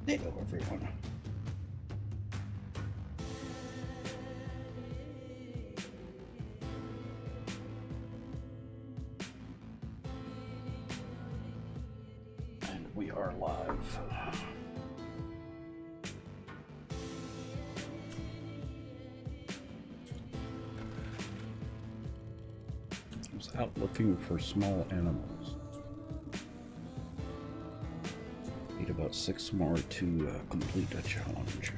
Hello, everyone. And we are live. I was out looking for small animals. Need about 6 more to complete a challenge.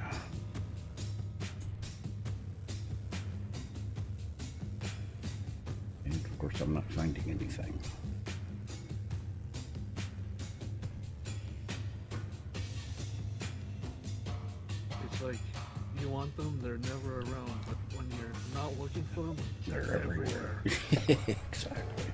And of course, I'm not finding anything. It's like you want them, they're never around, but when you're not looking for them, They're everywhere. Exactly.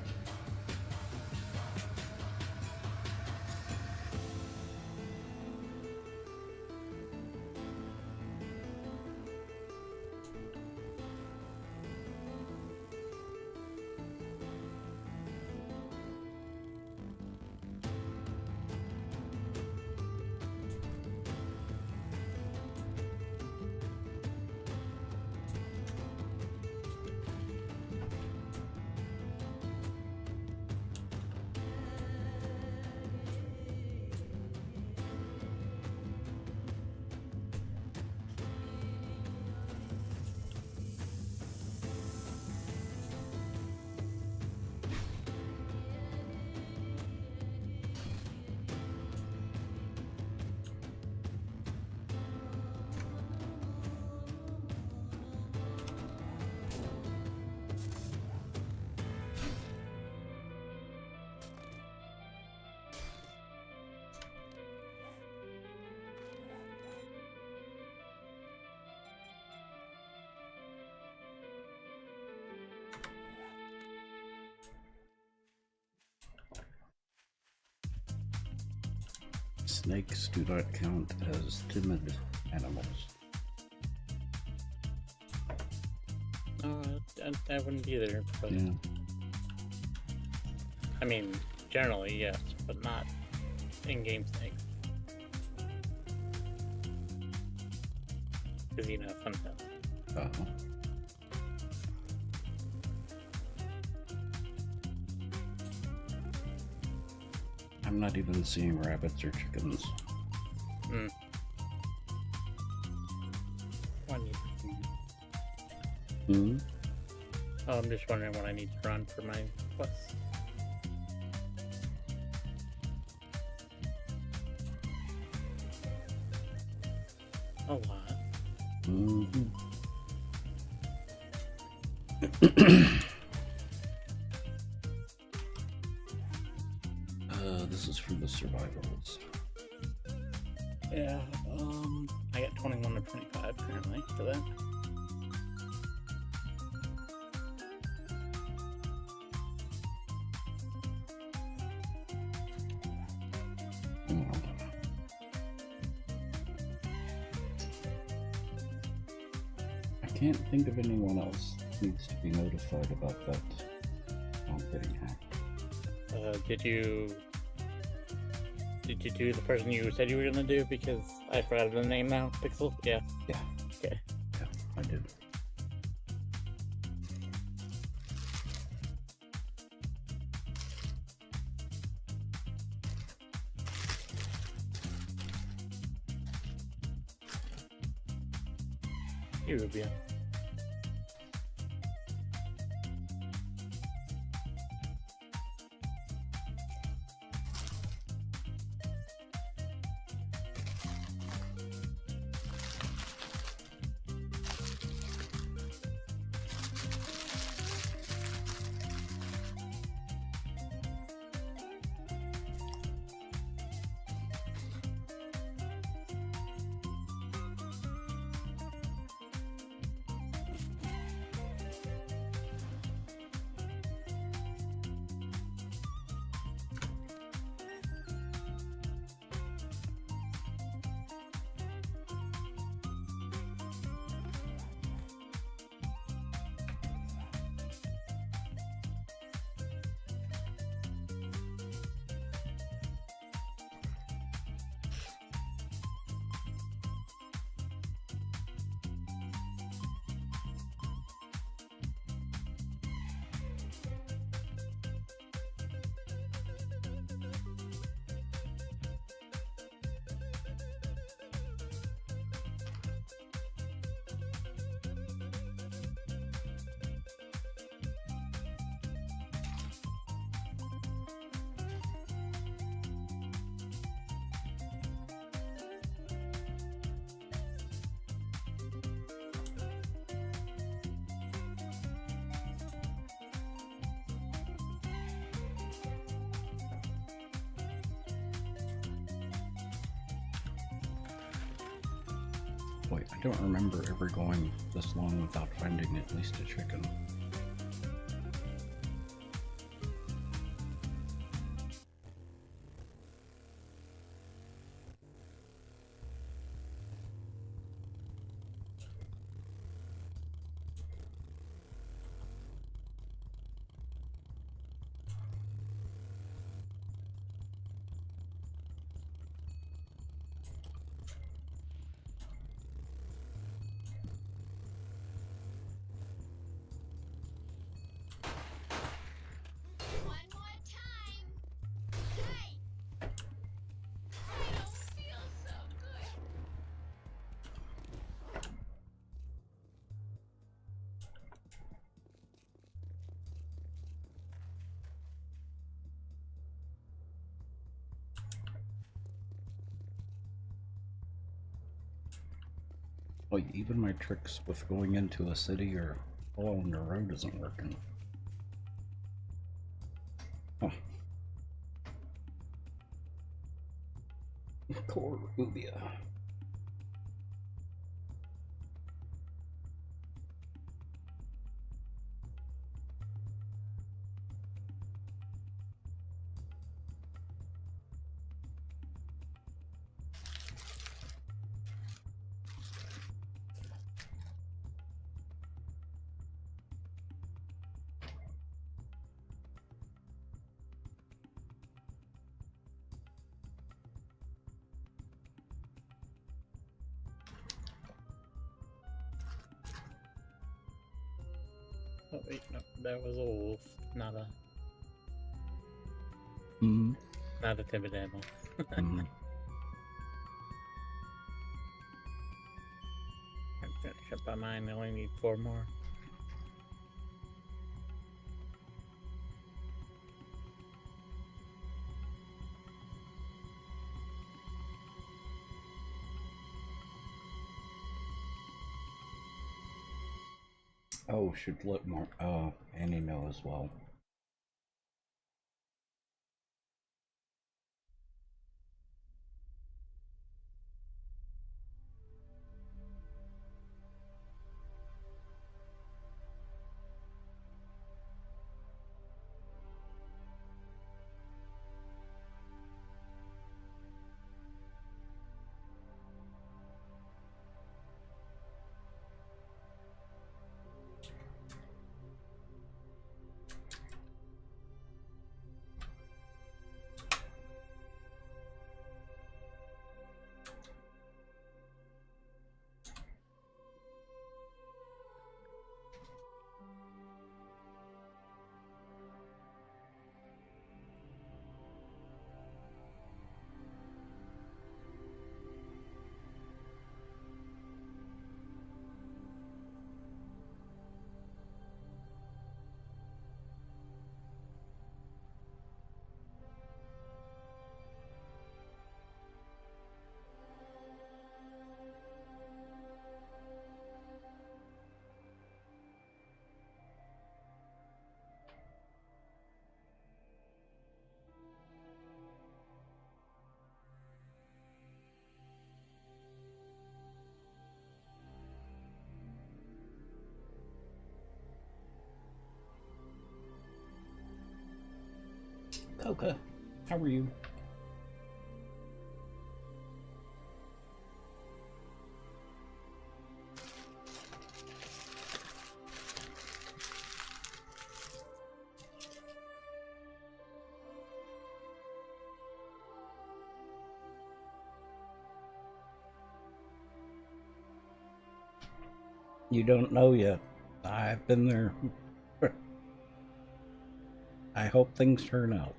Snakes do not count as timid animals. I wouldn't either. But Yeah. I mean, generally yes, but not in-game snakes. Because you know, sometimes. Uh-huh. I'm not even seeing rabbits or chickens. One you- Hmm? Oh, I'm just wondering what I need to run for my quest. A lot. Mm-hmm. This is for the survivals. Yeah, I got 21 to 25 currently for that. I can't think of anyone else that needs to be notified about that getting hacked. Did you do the person you said you were gonna do? Because I forgot the name now. Pixel? Yeah. Yeah. Okay. Yeah, I did. You would be. Wait, I don't remember ever going this long without finding at least a chicken. Like, even my tricks with going into a city or following the road isn't working. Huh. Core Ubia. Oh wait, no, that was a wolf, not a Mm-hmm. not a timid animal. Mm-hmm. I'm finish up by mine. I only need 4 more. Oh, should let more Annie know as well. Coca, how are you? You don't know yet. I've been there. I hope things turn out.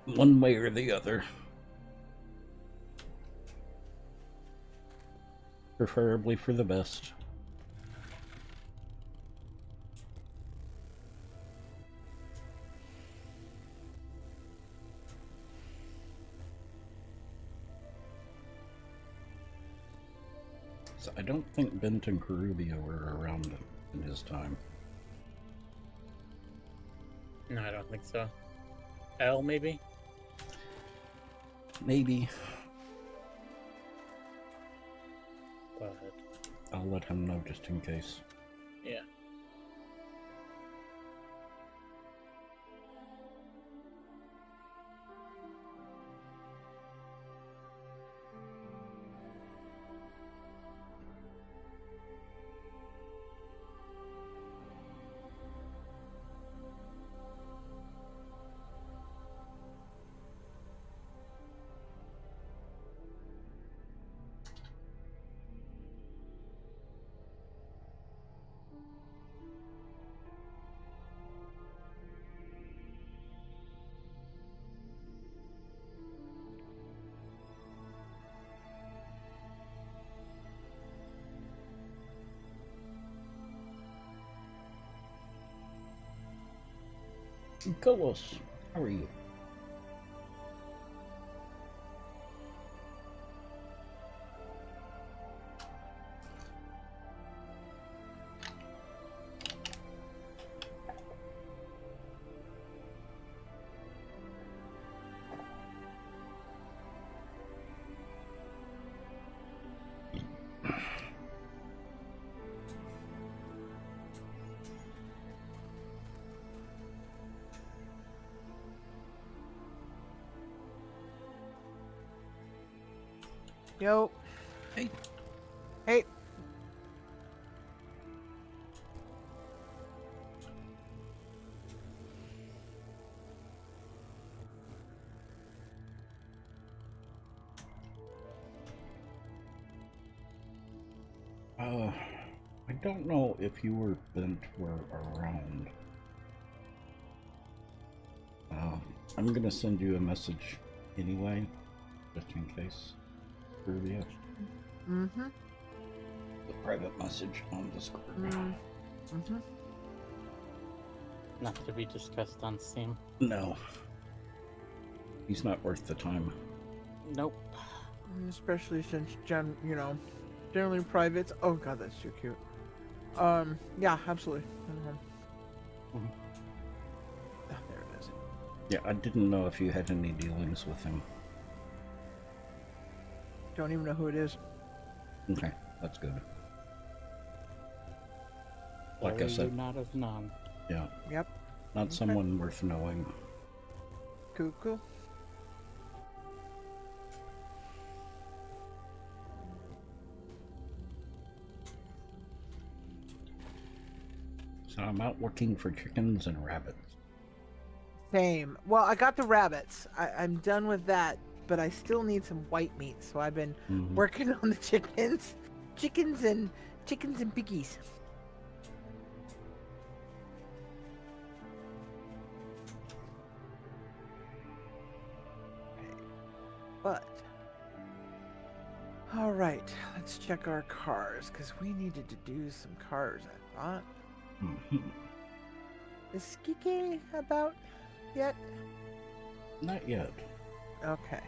One way or the other. Preferably for the best. So I don't think Bent and Carubia were around in his time. No, I don't think so. L, maybe? maybe. But I'll let him know just in case. yeah. Kolos, how are you? Yo. Hey. Hey. I don't know if you or Bent were around. I'm gonna send you a message anyway, just in case. Through the Mm-hmm. the private message on Discord. Mm-hmm. Not to be discussed on Steam. No. He's not worth the time. Nope. Especially since generally privates. Oh god, that's too cute. Yeah, absolutely. Mhm. Ah, there it is. Yeah, I didn't know if you had any dealings with him. Don't even know who it is. Okay, that's good. Like I Very said, not of none. yeah, Yep. not Okay. someone worth knowing. Cool. So I'm out looking for chickens and rabbits. Same. Well, I got the rabbits. I'm done with that, but I still need some white meat, so I've been Mhm. working on the chickens. Chickens and piggies. But all right, let's check our cars because we needed to do some cars. I thought. Mhm. Is Skike about yet? Not yet. Okay.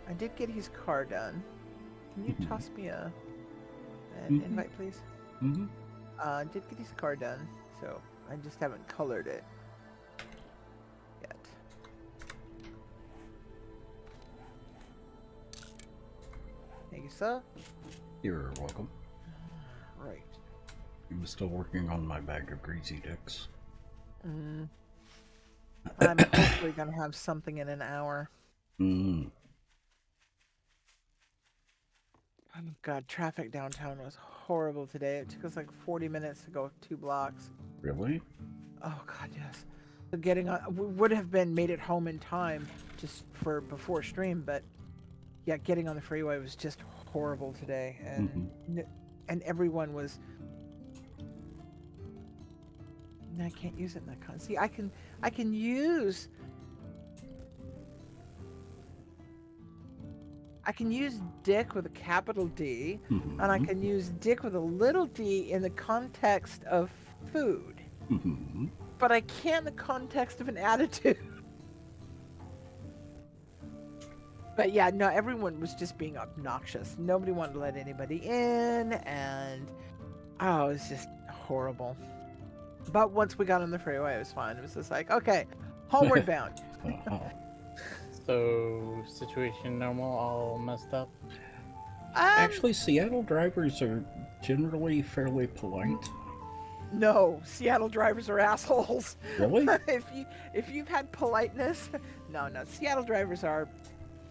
I did get his car done. Can you Mhm. toss me an Mhm. invite, please? Mm-hmm. I did get his car done, so I just haven't colored it yet. Thank you, sir. You're welcome. Right. I'm still working on my bag of greasy dicks. I'm hopefully gonna have something in an hour. Mm. Oh god, traffic downtown was horrible today. It took us like 40 minutes to go 2 blocks. Really? Oh god, yes. So getting on would have been made it home in time just for before stream, but yeah, getting on the freeway was just horrible today, and and everyone was. No, I can't use it in that con. See, I can use dick with a capital D, Mhm. and I can use dick with a little d in the context of food, Mhm. but I can't in the context of an attitude. But yeah, no, everyone was just being obnoxious. Nobody wanted to let anybody in, and oh, it was just horrible. But once we got on the freeway, it was fine. It was just like, okay, homeward bound. Uh-huh. So, situation normal, all messed up? Actually, Seattle drivers are generally fairly polite. No, Seattle drivers are assholes. Really? if you've had politeness, no, Seattle drivers are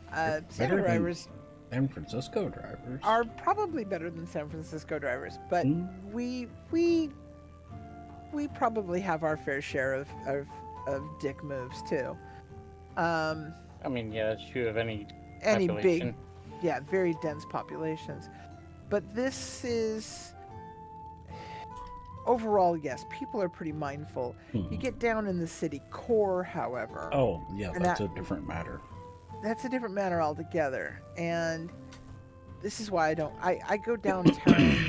Better Seattle than drivers San Francisco drivers. are probably better than San Francisco drivers, but we probably have our fair share of dick moves too. I mean, yeah, that's true of any Any population. big, very dense populations. But this is overall, yes, people are pretty mindful. You get down in the city core, however. Oh, yeah, and that's a different matter. That's a different matter altogether. And this is why I go downtown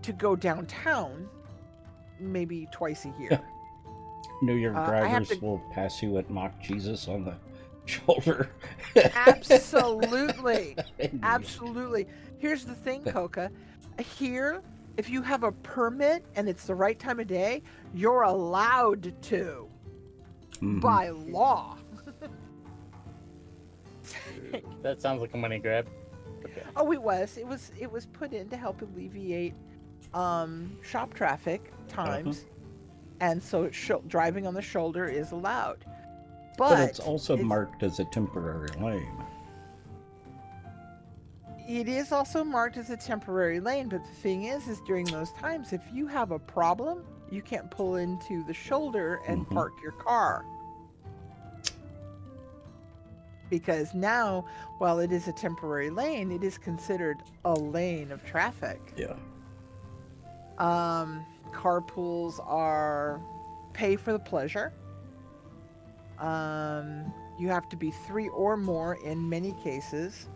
to go downtown maybe twice a year. New York drivers will pass you at Mock Jesus on the shoulder. Absolutely. Absolutely. Here's the thing, Coca. Here, if you have a permit and it's the right time of day, you're allowed to. By law. That sounds like a money grab. Okay. Oh, it was put in to help alleviate shop traffic times. And so driving on the shoulder is allowed. But it's also marked as a temporary lane. It is also marked as a temporary lane, but the thing is during those times, if you have a problem, you can't pull into the shoulder and park your car. Because now, while it is a temporary lane, it is considered a lane of traffic. Yeah. Carpools are pay for the pleasure. You have to be 3 or more in many cases,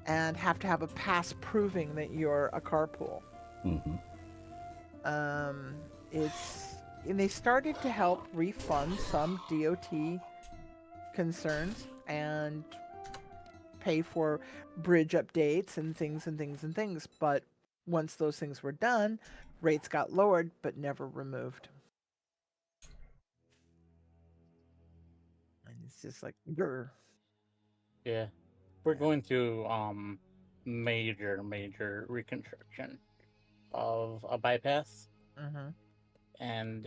and have to have a pass proving that you're a carpool. And they started to help refund some DOT concerns and pay for bridge updates and things. But once those things were done, rates got lowered but never removed. And it's just like, grr. Yeah. We're going through major reconstruction of a bypass. And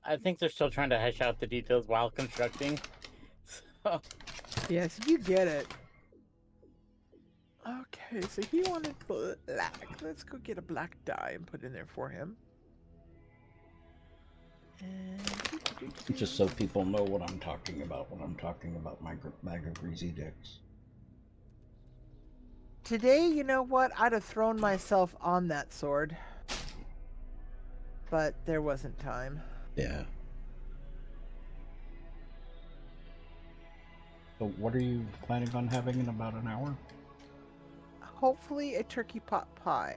I think they're still trying to hash out the details while constructing. So Yes, you get it. Okay, so he wanted black. Let's go get a black dye and put in there for him. And Just so people know what I'm talking about when I'm talking about my MAGA greasy dicks. today, you know what? I'd have thrown myself on that sword. But there wasn't time. Yeah. So what are you planning on having in about an hour? Hopefully a turkey pot pie.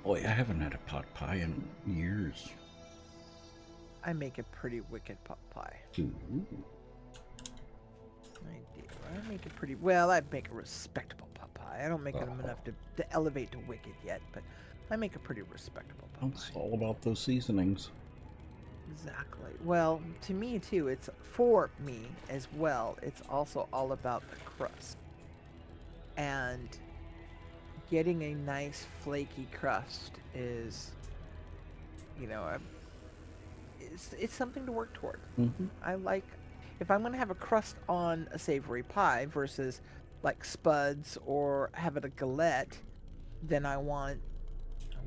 Boy, I haven't had a pot pie in years. I make a pretty wicked pot pie. Ooh. I do. I make a pretty... Well, I make a respectable pot pie. I don't make them enough to elevate to wicked yet, but I make a pretty respectable pot pie. It's all about those seasonings. Exactly. Well, to me, too, it's for me as well. It's also all about the crust. And getting a nice flaky crust is, you know, it's something to work toward. I like, if I'm going to have a crust on a savory pie versus like spuds or have it a galette, then I want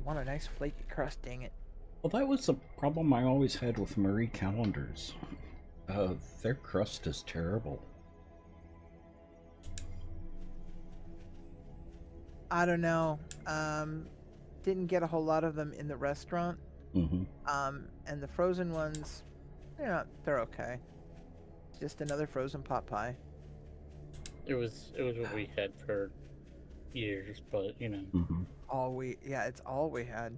a nice flaky crust, dang it. Well, that was the problem I always had with Marie Callender's. Their crust is terrible. I don't know. Didn't get a whole lot of them in the restaurant. And the frozen ones, they're okay. It's just another frozen pot pie. it was what we had for years, but you know. It's all we had.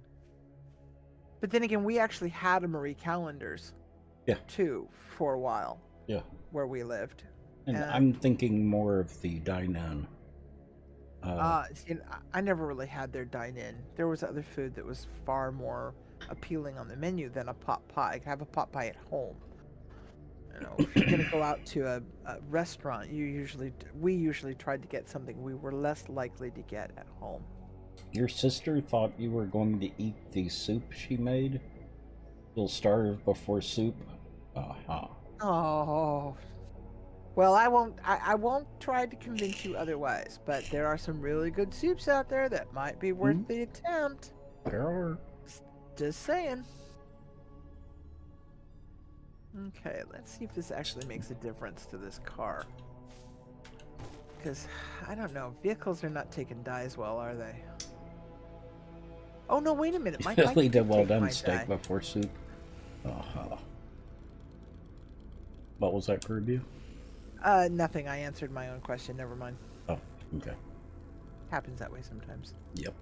But then again, we actually had a Marie Callender's. Too, for a while. Yeah. Where we lived. And I'm thinking more of the dine-in. See, I never really had their dine-in. There was other food that was far more appealing on the menu than a pot pie. I have a pot pie at home. You know, if you're gonna go out to a restaurant, we usually tried to get something we were less likely to get at home. Your sister thought you were going to eat the soup she made. You'll starve before soup. Oh, well, I won't try to convince you otherwise. But there are some really good soups out there that might be worth the attempt. There are. Just saying. Okay, let's see if this actually makes a difference to this car. Because, I don't know, vehicles are not taking dyes well, are they? Oh, no, wait a minute. My bike Really did did well take done my steak dye. before soup. What was that, Kirby? Nothing. I answered my own question. Never mind. Oh, okay. Happens that way sometimes. Yep.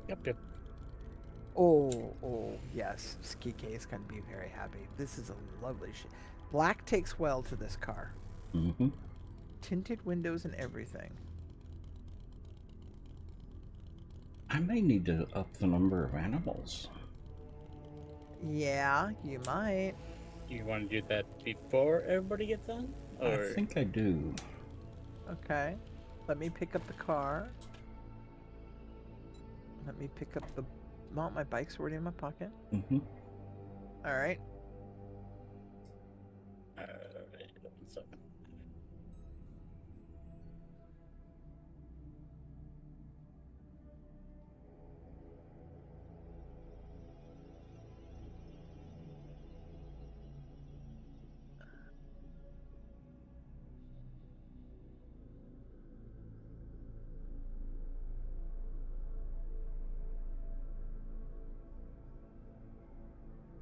Oh, yes. Skike is going to be very happy. This is a lovely shit. Black takes well to this car. Mm-hmm. Tinted windows and everything. I may need to up the number of animals. Yeah, you might. You want to do that before everybody gets on? Or... I think I do. Okay. Let me pick up the car. Let me pick up the... Mount my bike's already in my pocket. Mm-hmm. Alright. 1 second.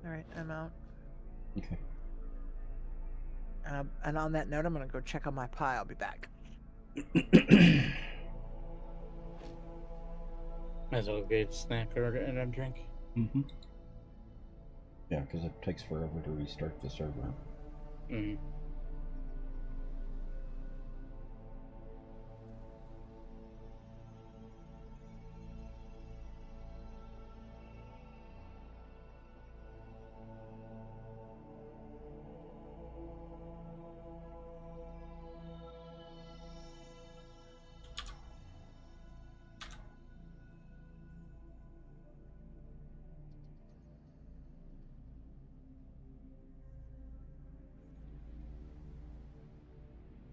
Alright, I'm out. Okay. And on that note, I'm going to go check on my pie. I'll be back. Might as well get a snack or and a drink. Mm-hmm. Yeah, because it takes forever to restart the server. Mm.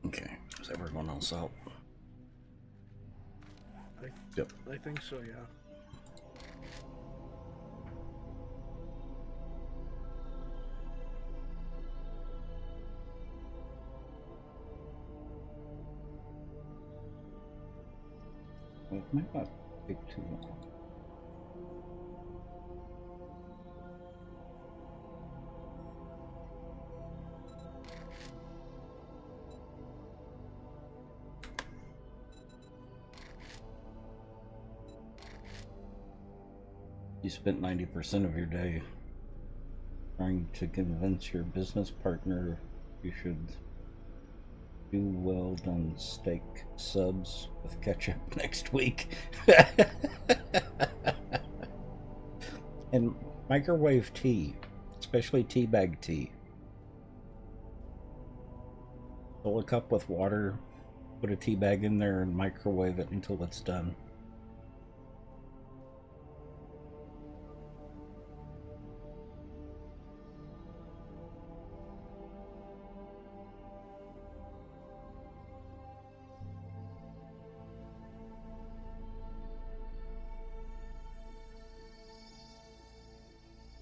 Okay. Is everyone else out? Yep. I think so, yeah. Well, it might not take too long. You spent 90% of your day trying to convince your business partner you should do well done steak subs with ketchup next week. And microwave tea, especially tea bag tea. Fill a cup with water, put a tea bag in there, and microwave it until it's done.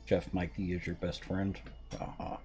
Chef Mikey is your best friend. Uh-huh.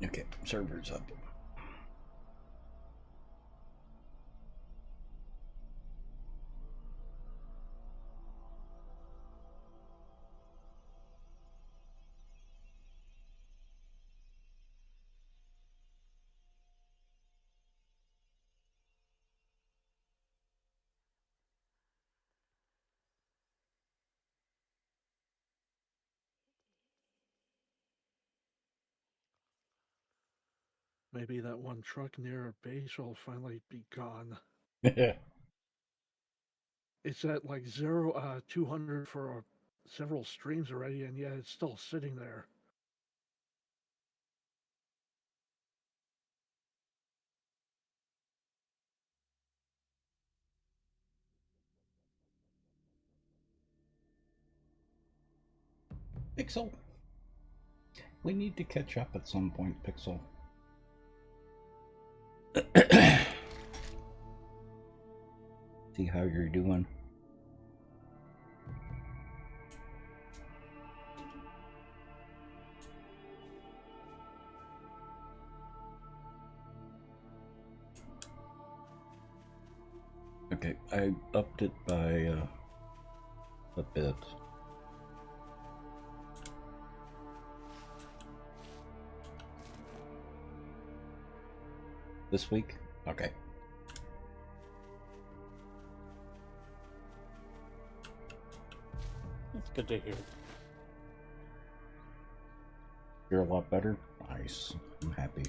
Okay, server's up. Maybe that one truck near our base will finally be gone. It's at like 200 for several streams already, and yet it's still sitting there. Pixel. We need to catch up at some point, Pixel. See how you're doing. Okay, I upped it by a bit. This week? Okay. It's good to hear. You're a lot better? Nice. I'm happy.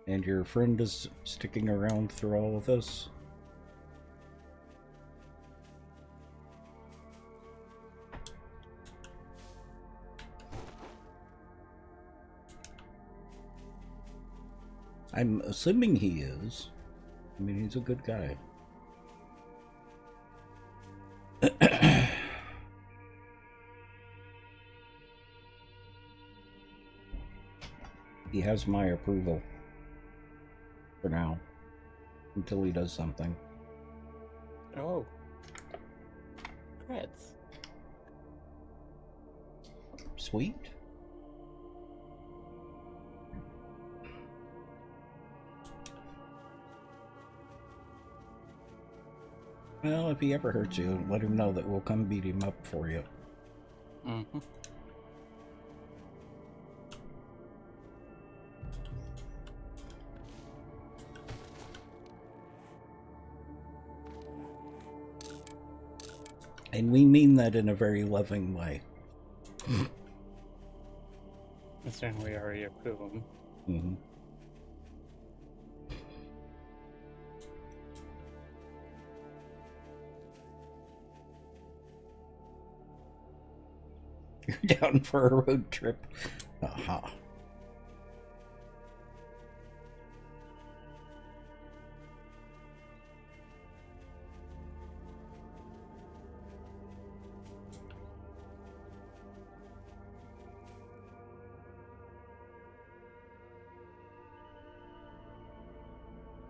And your friend is sticking around through all of this? I'm assuming he is. I mean, he's a good guy. He has my approval. For now. Until he does something. Oh. Congrats. Sweet. Well, if he ever hurts you, let him know that we'll come beat him up for you. Mm-hmm. And we mean that in a very loving way. I certainly already approve them. Mm-hmm. You're down for a road trip. Aha.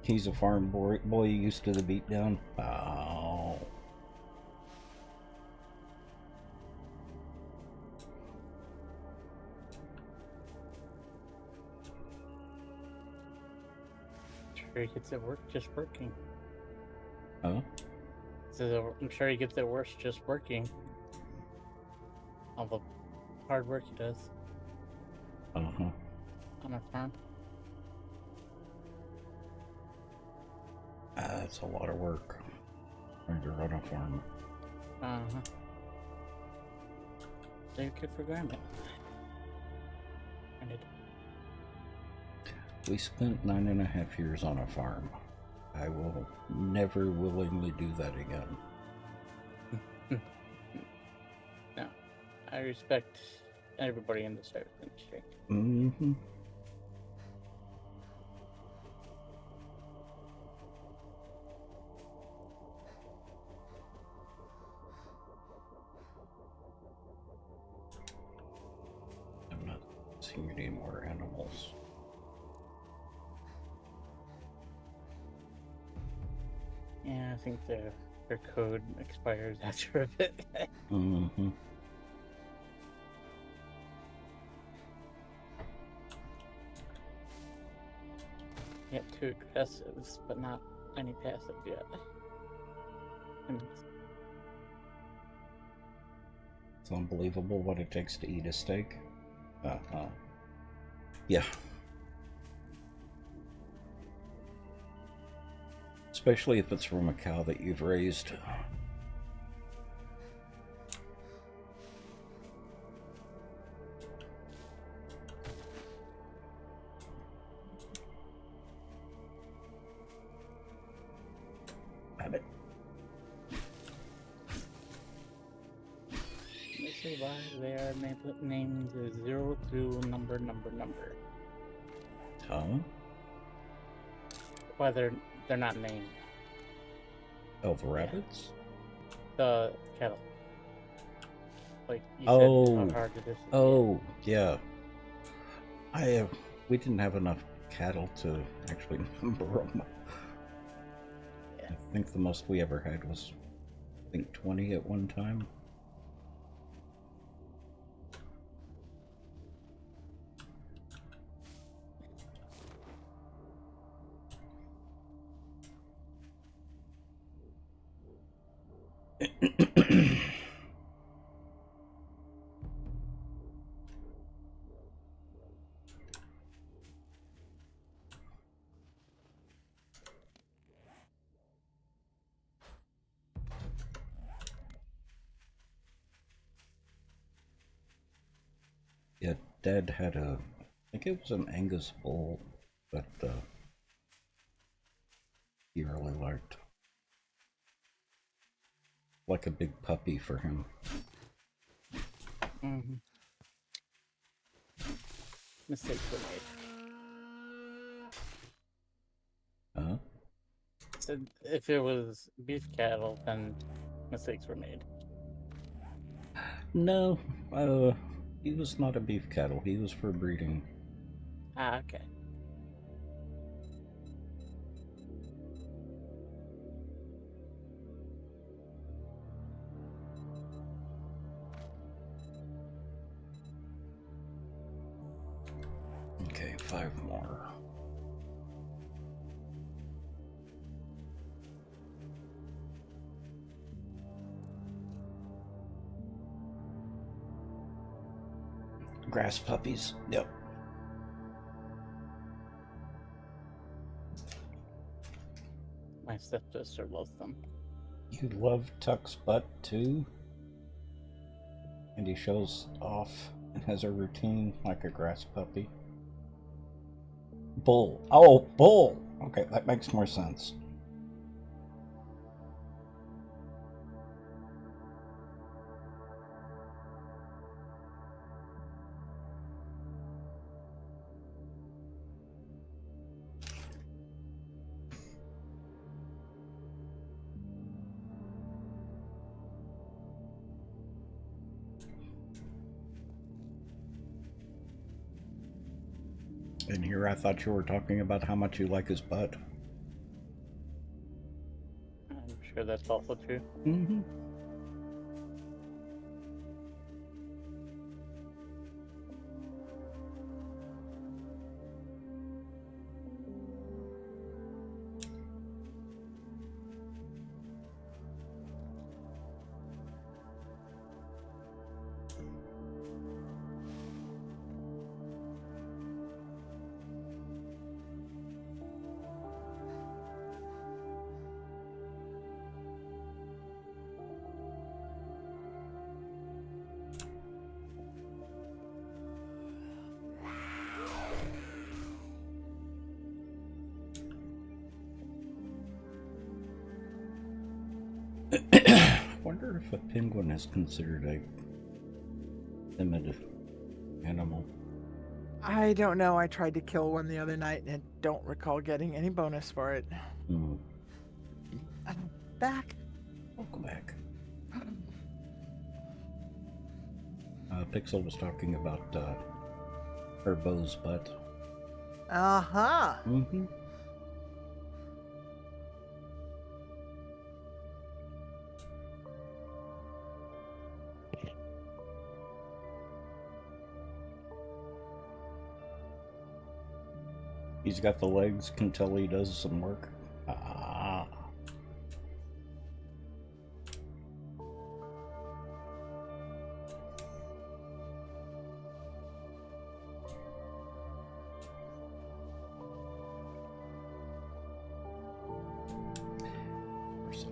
He's a farm boy used to the beatdown. Oh. Sure he gets it work just working. Huh? So I'm sure he gets it worse just working. All the hard work he does Uh-huh. on a farm. That's a lot of work. When you're on a farm. Uh-huh. Take it for granted. We spent 9.5 years on a farm. I will never willingly do that again. No. I respect everybody in the service industry. Mm-hmm. I'm not seeing any more animals. Yeah, I think their code expires after a bit. Mm-hmm. get 2 aggressives, but not any passive yet. And It's unbelievable what it takes to eat a steak. Yeah. Especially if it's from a cow that you've raised. Rabbit. let me see why they are named 0 through number. Huh? Why they're not named. Oh, the rabbits? The cattle. Like you Oh. said, how hard it is. Oh, yeah. We didn't have enough cattle to actually number them. Yeah. I think the most we ever had was, 20 at one time. Yeah, Dad had I think it was an Angus bull that he really liked. Like a big puppy for him. Mm-hmm. Mistakes were made. Huh? So if it was beef cattle, then mistakes were made. No, he was not a beef cattle. He was for breeding. Ah, okay. Okay, 5 more. Grass puppies. Yep. My stepsister loves them. You love Tuck's butt too? And he shows off and has a routine like a grass puppy. Bull. Oh, bull! Okay, that makes more sense. And here I thought you were talking about how much you like his butt. I'm sure that's also true. Mm-hmm. I wonder if a penguin is considered a timid animal. I don't know. I tried to kill one the other night and don't recall getting any bonus for it. Hmm. I'm back. Welcome back. Pixel was talking about her beau's butt. Uh-huh. Mm-hmm. He's got the legs, can tell he does some work. Ah.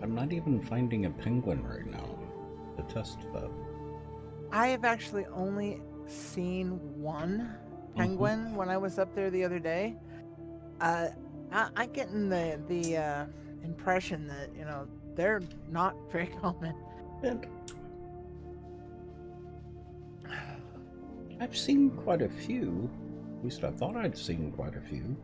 I'm not even finding a penguin right now to test that. I have actually only seen one penguin when I was up there the other day. I'm getting the impression that, you know, they're not very common. And I've seen quite a few. At least I thought I'd seen quite a few.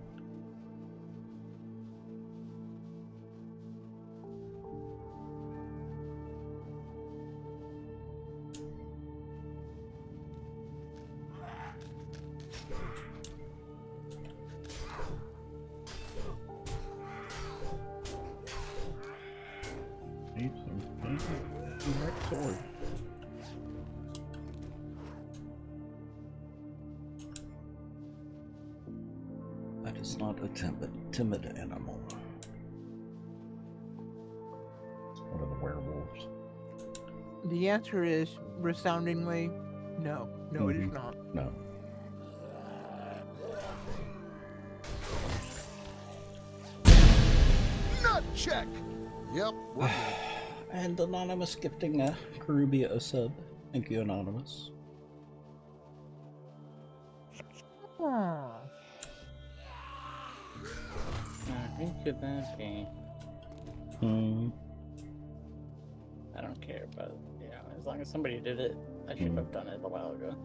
Need some sword. That is not a timid animal. It's one of the werewolves. The answer is resoundingly no. No, it is not. No. Nut check. Yep. We're good. And Anonymous gifting Karubia a sub. Thank you, Anonymous. Aw. Who could that be? I don't care, but yeah, as long as somebody did it, I should have done it a while ago.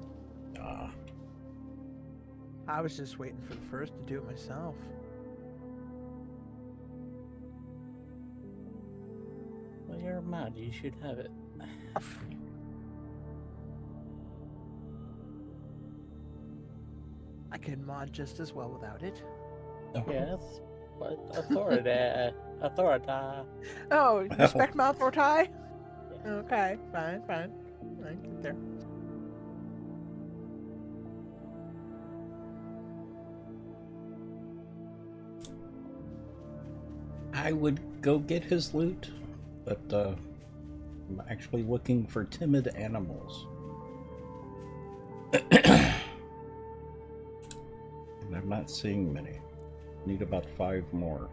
I was just waiting for the first to do it myself. Well, you're mad. You should have it. I can mod just as well without it. Yes, but authority. Oh, respect my authority? Okay, fine. I get there. I would go get his loot, but I'm actually looking for timid animals. And I'm not seeing many. Need about 5 more.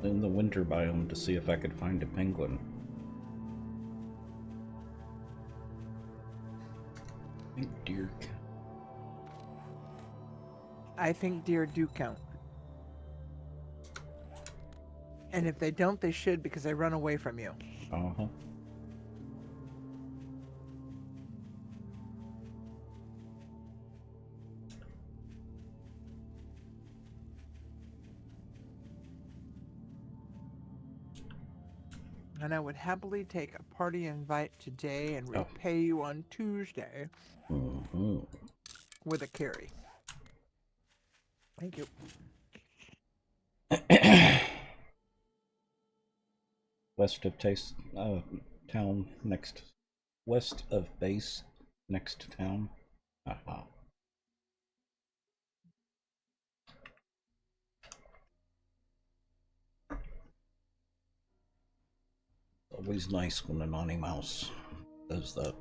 In the winter biome to see if I could find a penguin. I think deer count. I think deer do count. And if they don't, they should, because they run away from you. Uh-huh. And I would happily take a party invite today and repay you on Tuesday with a carry. Thank you. West of town next. West of base next town. Aha. Always nice when a Naughty Mouse does that.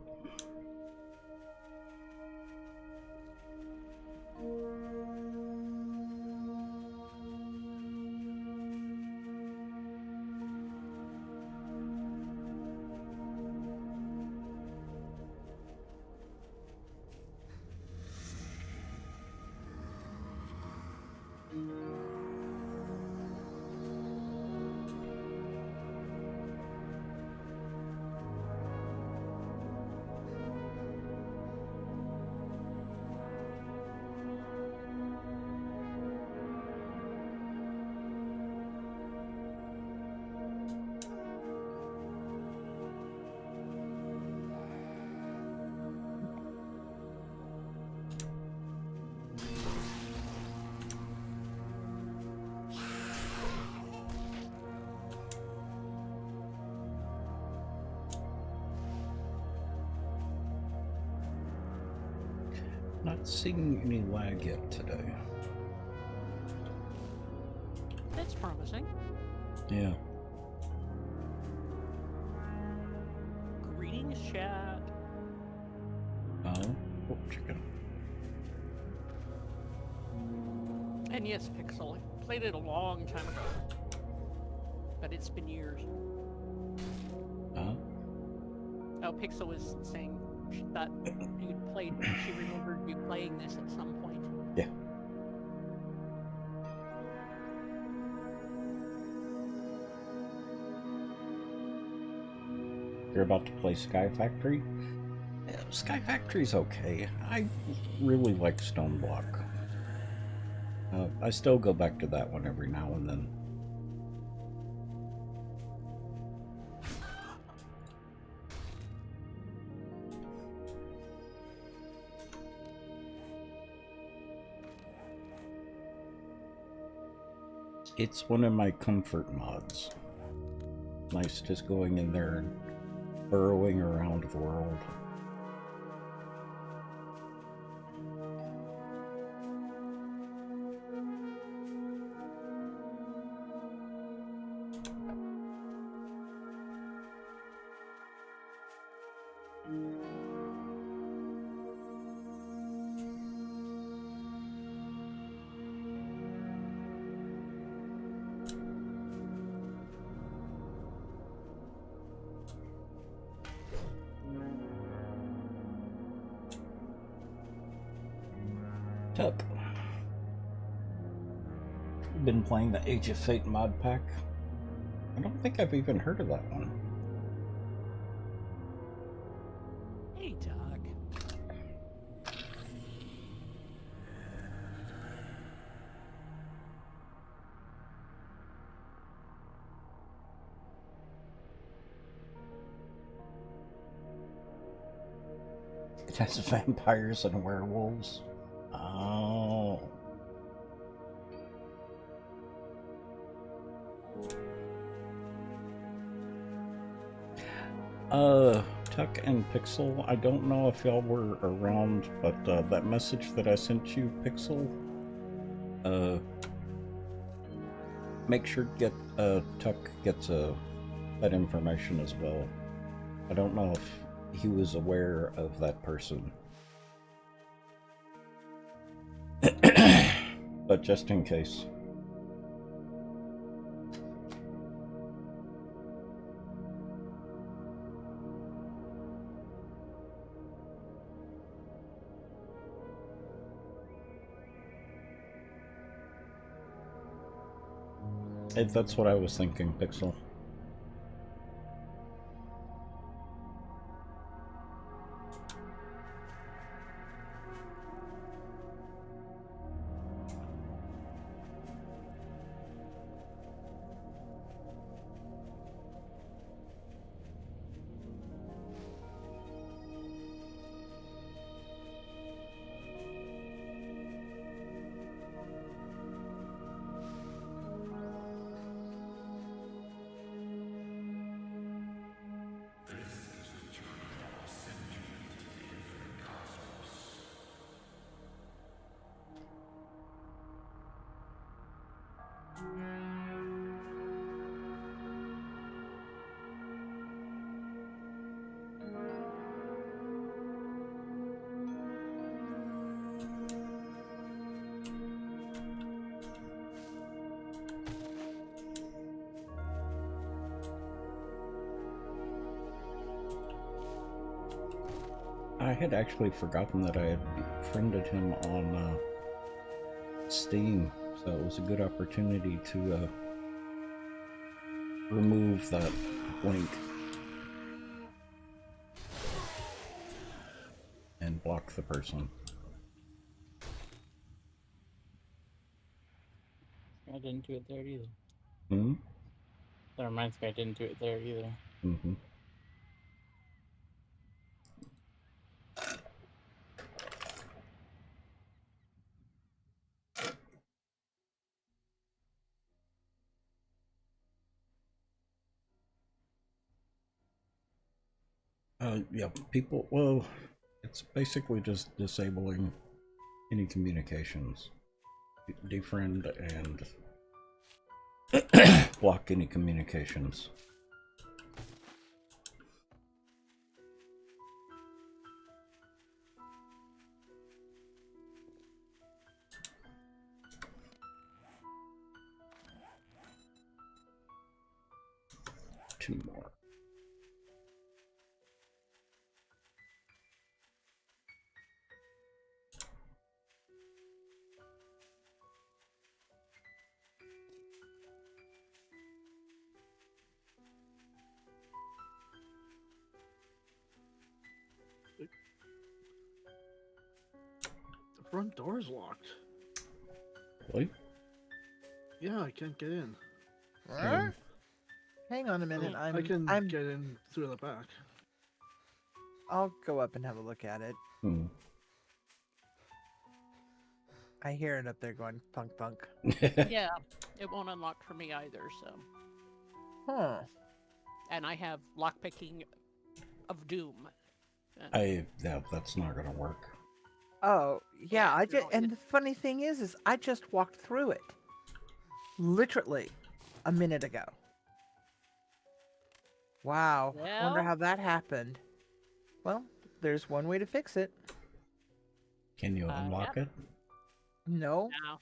Not seeing any lag yet today. That's promising. Yeah. Greetings, chat. Oh, chicken. And yes, Pixel, I played it a long time ago. But it's been years. Oh, Pixel was saying that you'd played, she remembered you playing this at some point. yeah. You're about to play Sky Factory? Yeah, Sky Factory's okay. I really like Stone Block. I still go back to that one every now and then. It's one of my comfort mods. Nice just going in there and burrowing around the world. Tuck. Been playing the Age of Fate mod pack. I don't think I've even heard of that one. Hey, Doug. It has vampires and werewolves. Oh. Tuck and Pixel, I don't know if y'all were around, but that message that I sent you, Pixel, make sure to get, Tuck gets that information as well. I don't know if he was aware of that person. But just in case. That's what I was thinking, Pixel. I had actually forgotten that I had friended him on Steam, so it was a good opportunity to remove that link and block the person. I didn't do it there either. Hmm? That reminds me I didn't do it there either. Mm-hmm. Yeah, people, well, it's basically just disabling Any communications. Defriend and block any communications. Two more. The front door's locked. Really? Yeah, I can't get in. Huh? Hang on a minute. I can I'm get in through the back. I'll go up and have a look at it. I hear it up there going punk punk. Yeah, it won't unlock for me either, so. Huh. And I have lockpicking of doom. And Yeah, that's not gonna work. Oh, yeah, I you just know, and the funny thing is I just walked through it. Literally a minute ago. Wow. I wonder Well- how that happened. Well, there's one way to fix it. Can you unlock it? No, now,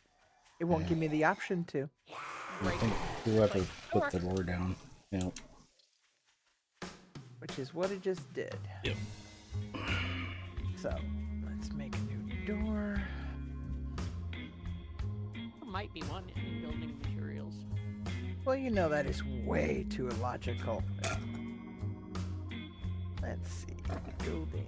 it won't give me the option to. I break think it. whoever Like, put the door down. Yeah. Which is what it just did. Yep. So, let's make a new door. There might be one in building materials. Well, you know that is way too illogical. Let's see. Building.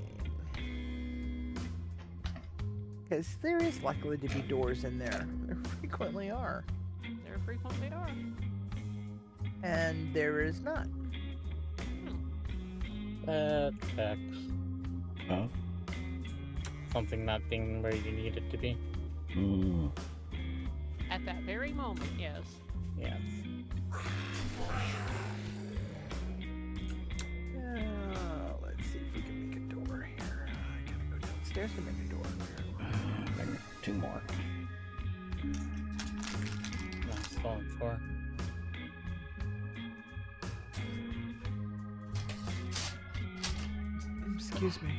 Because there is likely to be doors in there. There frequently are. There frequently are. And there is not. That checks. Huh? Something not being where you need it to be. At that very moment, yes. Yes. Let's see if we can make a door here. I gotta go downstairs to make a door. Maybe two more. That's all for. Excuse me.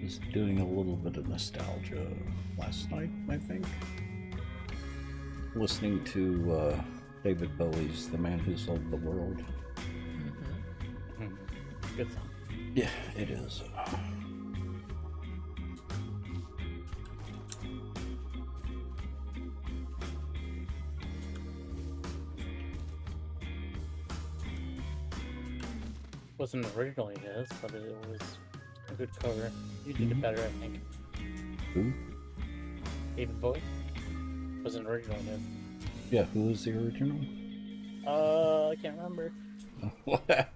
Was doing a little bit of nostalgia last night, I think. Listening to David Bowie's "The Man Who Sold the World." Good song. Yeah, it is. Wasn't originally his, but it was a good cover. You did it better, I think. Who? David Bowie wasn't originally his. Yeah, who was the original? I can't remember. What?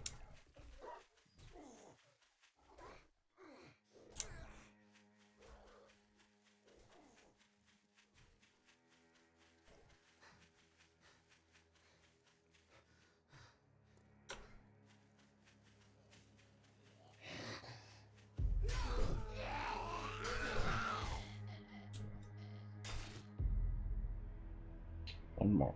One more.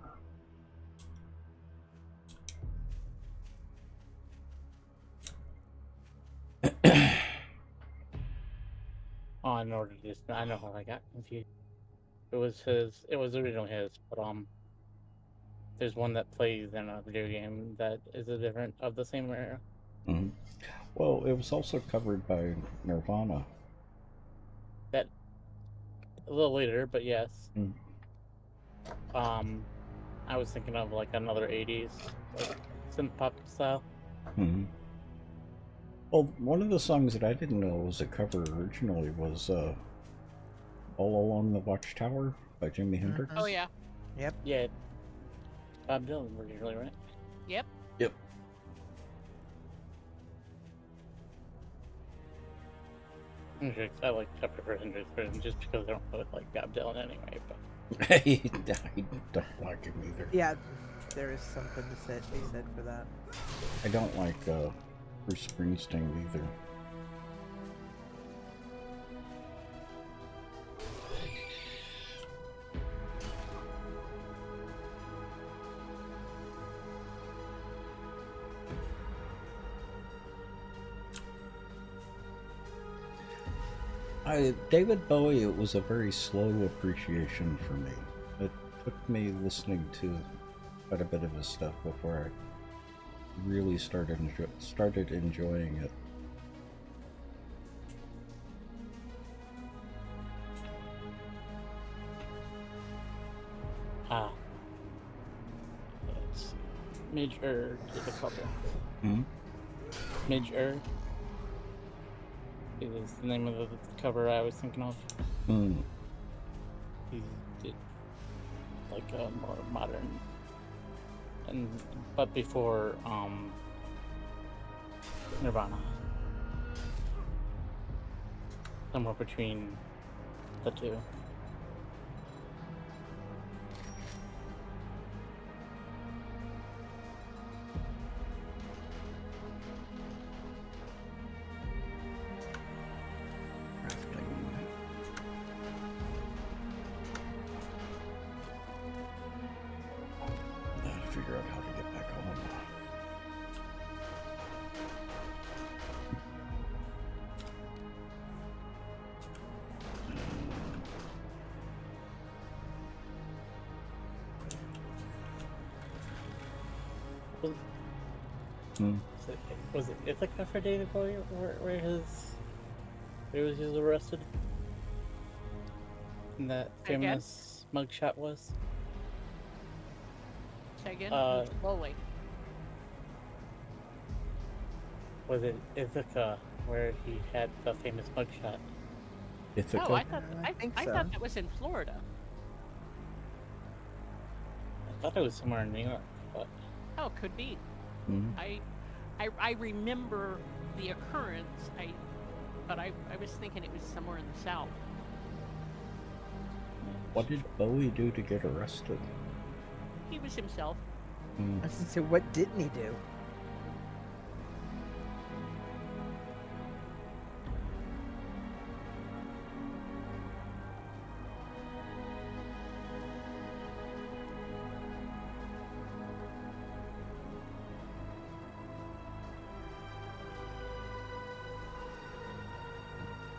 Oh, I know what it is. I know how I got confused. It was his. It was originally his, but there's one that plays in a video game that is a different of the same era. Mm-hmm. Well, it was also covered by Nirvana. That a little later, but yes. Mm. I was thinking of like another 80s like synth pop style. Hmm. Well, one of the songs that I didn't know was a cover originally was All Along the Watchtower by Jimi Hendrix. Oh yeah. Yep. Yeah. Bob Dylan originally, right? Yep. Yep. I like Chapter for Hendrix version just because I don't really like Bob Dylan anyway. But I don't like him either. Yeah, there is something to be said for that. I don't like Bruce Springsteen either. David Bowie, it was a very slow appreciation for me. It took me listening to quite a bit of his stuff before I really started enjoying it. It's Major to the cover. Hmm? Major is the name of the cover I was thinking of. Hmm. He did like a more modern, but before Nirvana, somewhere between the two. Figure out how to get back home. Was it Ithaca for David Bowie where he was arrested? And that Again? famous mugshot was? Say again. Uh, Slowly. Was it Ithaca where he had the famous mugshot? Ithaca? Oh, I thought I think I so. thought that was in Florida. I thought it was somewhere in New York, but Oh, could be. Mhm. I remember the occurrence. But I was thinking it was somewhere in the South. What did Bowie do to get arrested? He was himself. Hmm. I was gonna say, what didn't he do?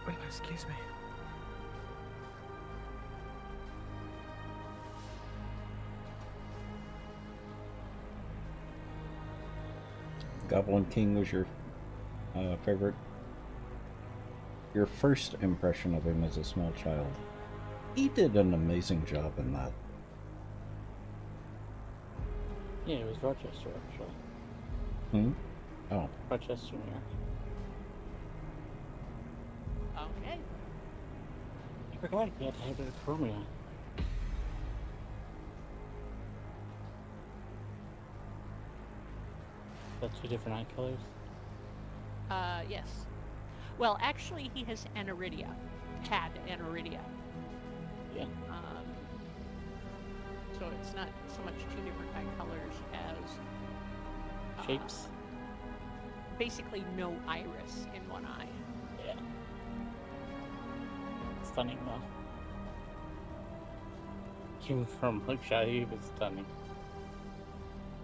Wait, excuse me. Goblin King was your favorite? Your first impression of him as a small child. He did an amazing job in that. yeah, it was Rochester actually. Hmm? Oh. Rochester, New York. Okay. I forgot he had to have it Romeo. The two different eye colors. Yes. Well, actually, he has aniridia. Had aniridia. Yeah. So it's not so much two different eye colors as Shapes. basically no iris in one eye. Yeah. Stunning though. Even from Hookshot, he was stunning.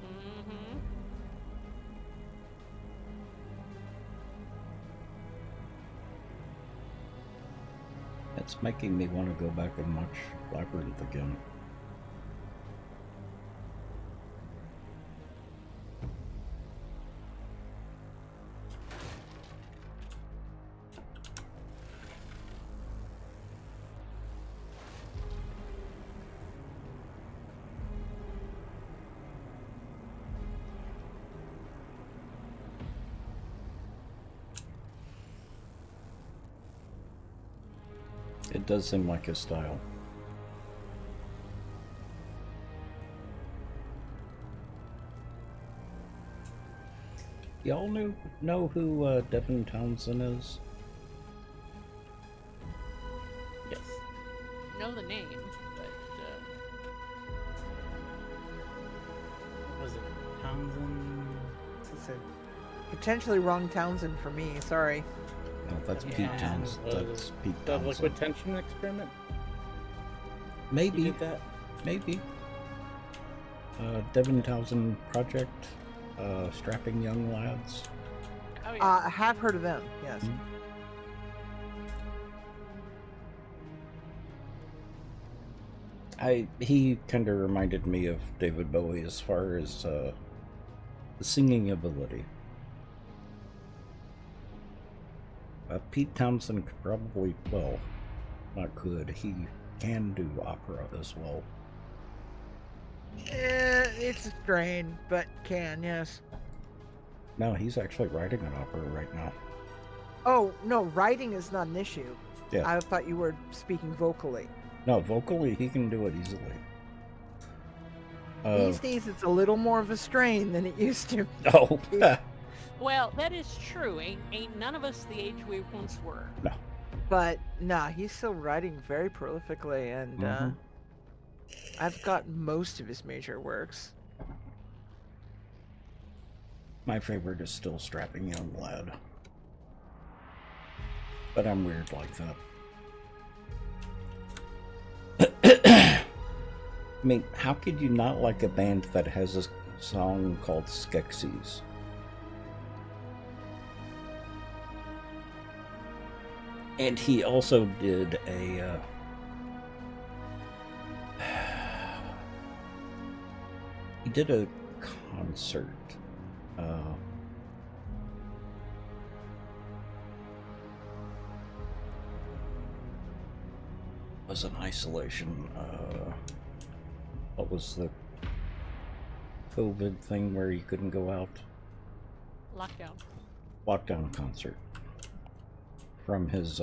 Mm-hmm. It's making me want to go back and watch Labyrinth again. It does seem like his style. Y'all know who Devin Townsend is? Yes. Know the name, but Was it Townsend? It's a potentially wrong Townsend for me. Sorry. No, that's Pete Yeah, Townsend. That's Pete The Townsend. liquid tension experiment? He Maybe. did that? Maybe. Devin Townsend Project. Strapping Young Lads. oh yeah, I have heard of them. Yes. He kind of reminded me of David Bowie as far as the singing ability. Pete Townsend could probably, well, not could, he can do opera as well. It's a strain, but can, yes. No, he's actually writing an opera right now. Oh, no, writing is not an issue. Yeah. I thought you were speaking vocally. No, vocally he can do it easily. These days it's a little more of a strain than it used to. Oh, well, that is true. Ain't none of us the age we once were. no. But, nah, he's still writing very prolifically, and I've got most of his major works. My favorite is still Strapping Young Lad. But I'm weird like that. I mean, how could you not like a band that has a song called Skeksis? And he also did a he did a concert. Was an isolation. What was the COVID thing where you couldn't go out? Lockdown. Lockdown concert from his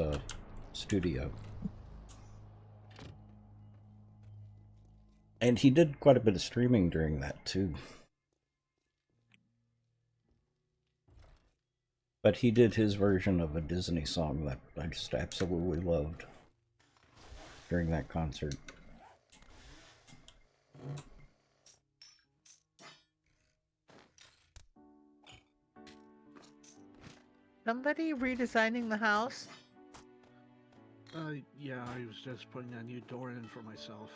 studio. And he did quite a bit of streaming during that too. But he did his version of a Disney song that I just absolutely loved during that concert. Somebody redesigning the house? Yeah, I was just putting a new door in for myself.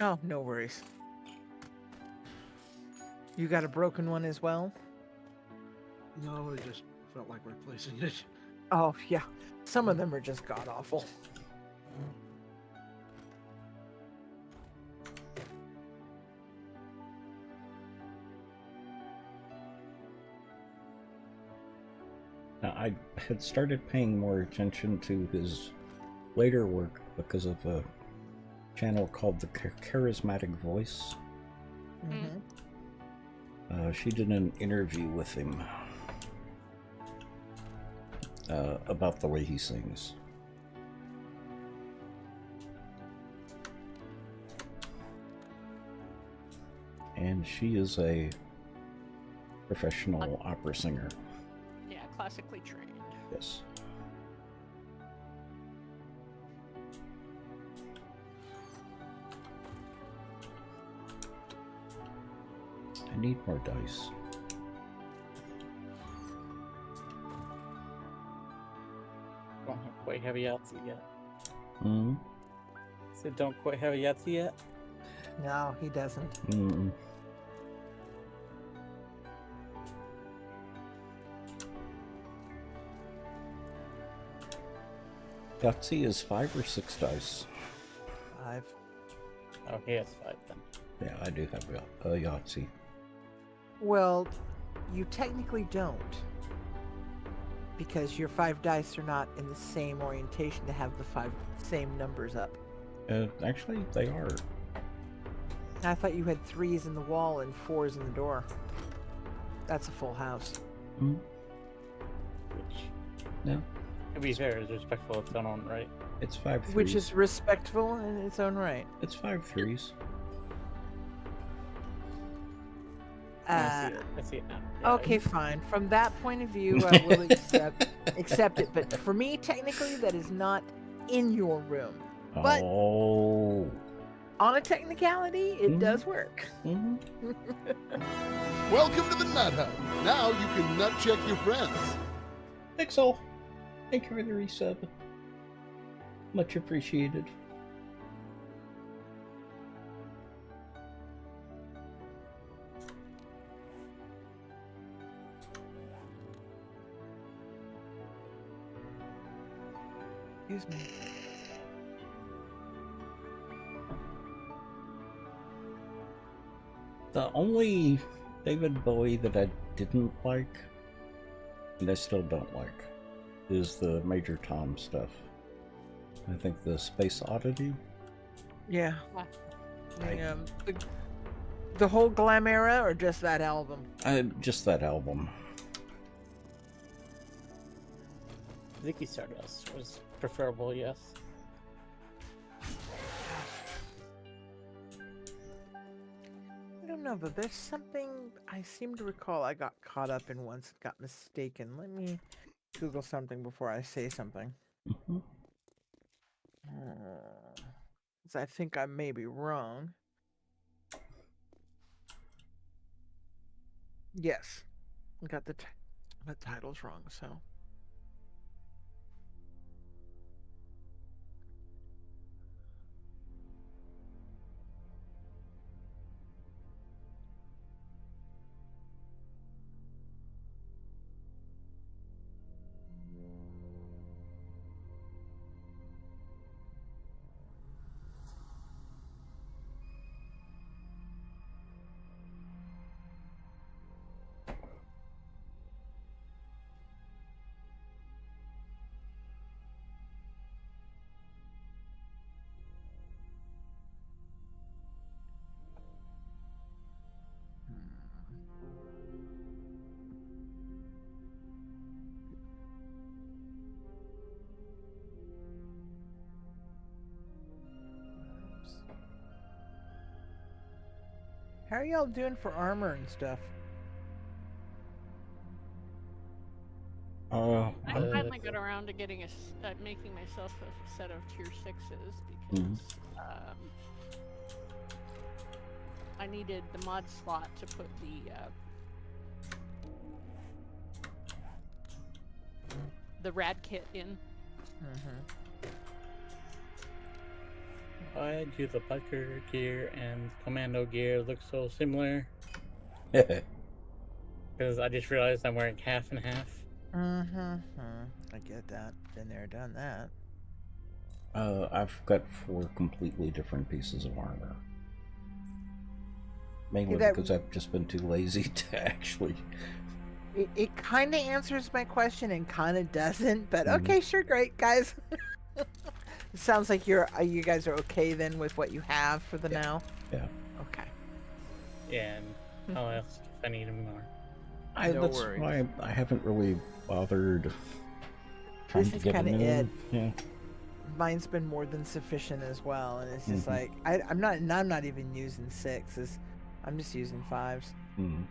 Oh, no worries. You got a broken one as well? No, I just felt like replacing it. Oh, yeah. Some of them are just god-awful. Now, I had started paying more attention to his later work because of a channel called The Charismatic Voice. Mm-hmm. She did an interview with him about the way he sings. And she is a professional opera singer. Yeah, classically trained. Yes. I need more dice. Don't quite have a Yahtzee yet. Hmm. So don't quite have a Yahtzee yet? No, he doesn't. Mm. Yahtzee is 5 or 6 dice. 5. Oh, he has 5 then. Yeah, I do have a Yahtzee. Well, you technically don't. Because your 5 dice are not in the same orientation to have the 5 same numbers up. Actually, they are. I thought you had 3s in the wall and 4s in the door. That's a full house. Hmm. Which, No. To be fair, it's respectful of its own right. It's 5 threes. Which is respectful in its own right. It's 5 threes. I see it now. Yeah, Okay, fine. From that point of view, I will accept it. But for me, technically, that is not in your room. But Oh. on a technicality, it does work. Mm-hmm. Welcome to the Nut Hub. Now you can nut check your friends. Pixel, thank you for the resub. Much appreciated. Excuse me. The only David Bowie that I didn't like, and I still don't like, is the Major Tom stuff. I think the Space Oddity. Yeah. Yeah. The whole glam era, or just that album? Just that album. Ziggy Stardust was preferable, yes. I don't know, but there's something I seem to recall I got caught up in once and got mistaken. Let me Google something before I say something. Mm-hmm. 'Cause I think I may be wrong. Yes. I got the titles wrong, so. How are y'all doing for armor and stuff? I finally got around to getting making myself a set of tier 6s because I needed the mod slot to put the rad kit in. Why do the biker gear and commando gear look so similar? Mm-hmm. Because I just realized I'm wearing half and half. I get that. Been there, done that. I've got 4 completely different pieces of armor. Mainly because I've just been too lazy to actually... It kind of answers my question and kind of doesn't, but okay, sure, great, guys. It sounds like you guys are okay then with what you have for the now. Yeah. Okay. Yeah, and how else if I need more? That's why I haven't really bothered trying This to is get a kinda new it. one. Yeah. Mine's been more than sufficient as well, and it's just like I'm not even using 6s. I'm just using 5s. Mm-hmm.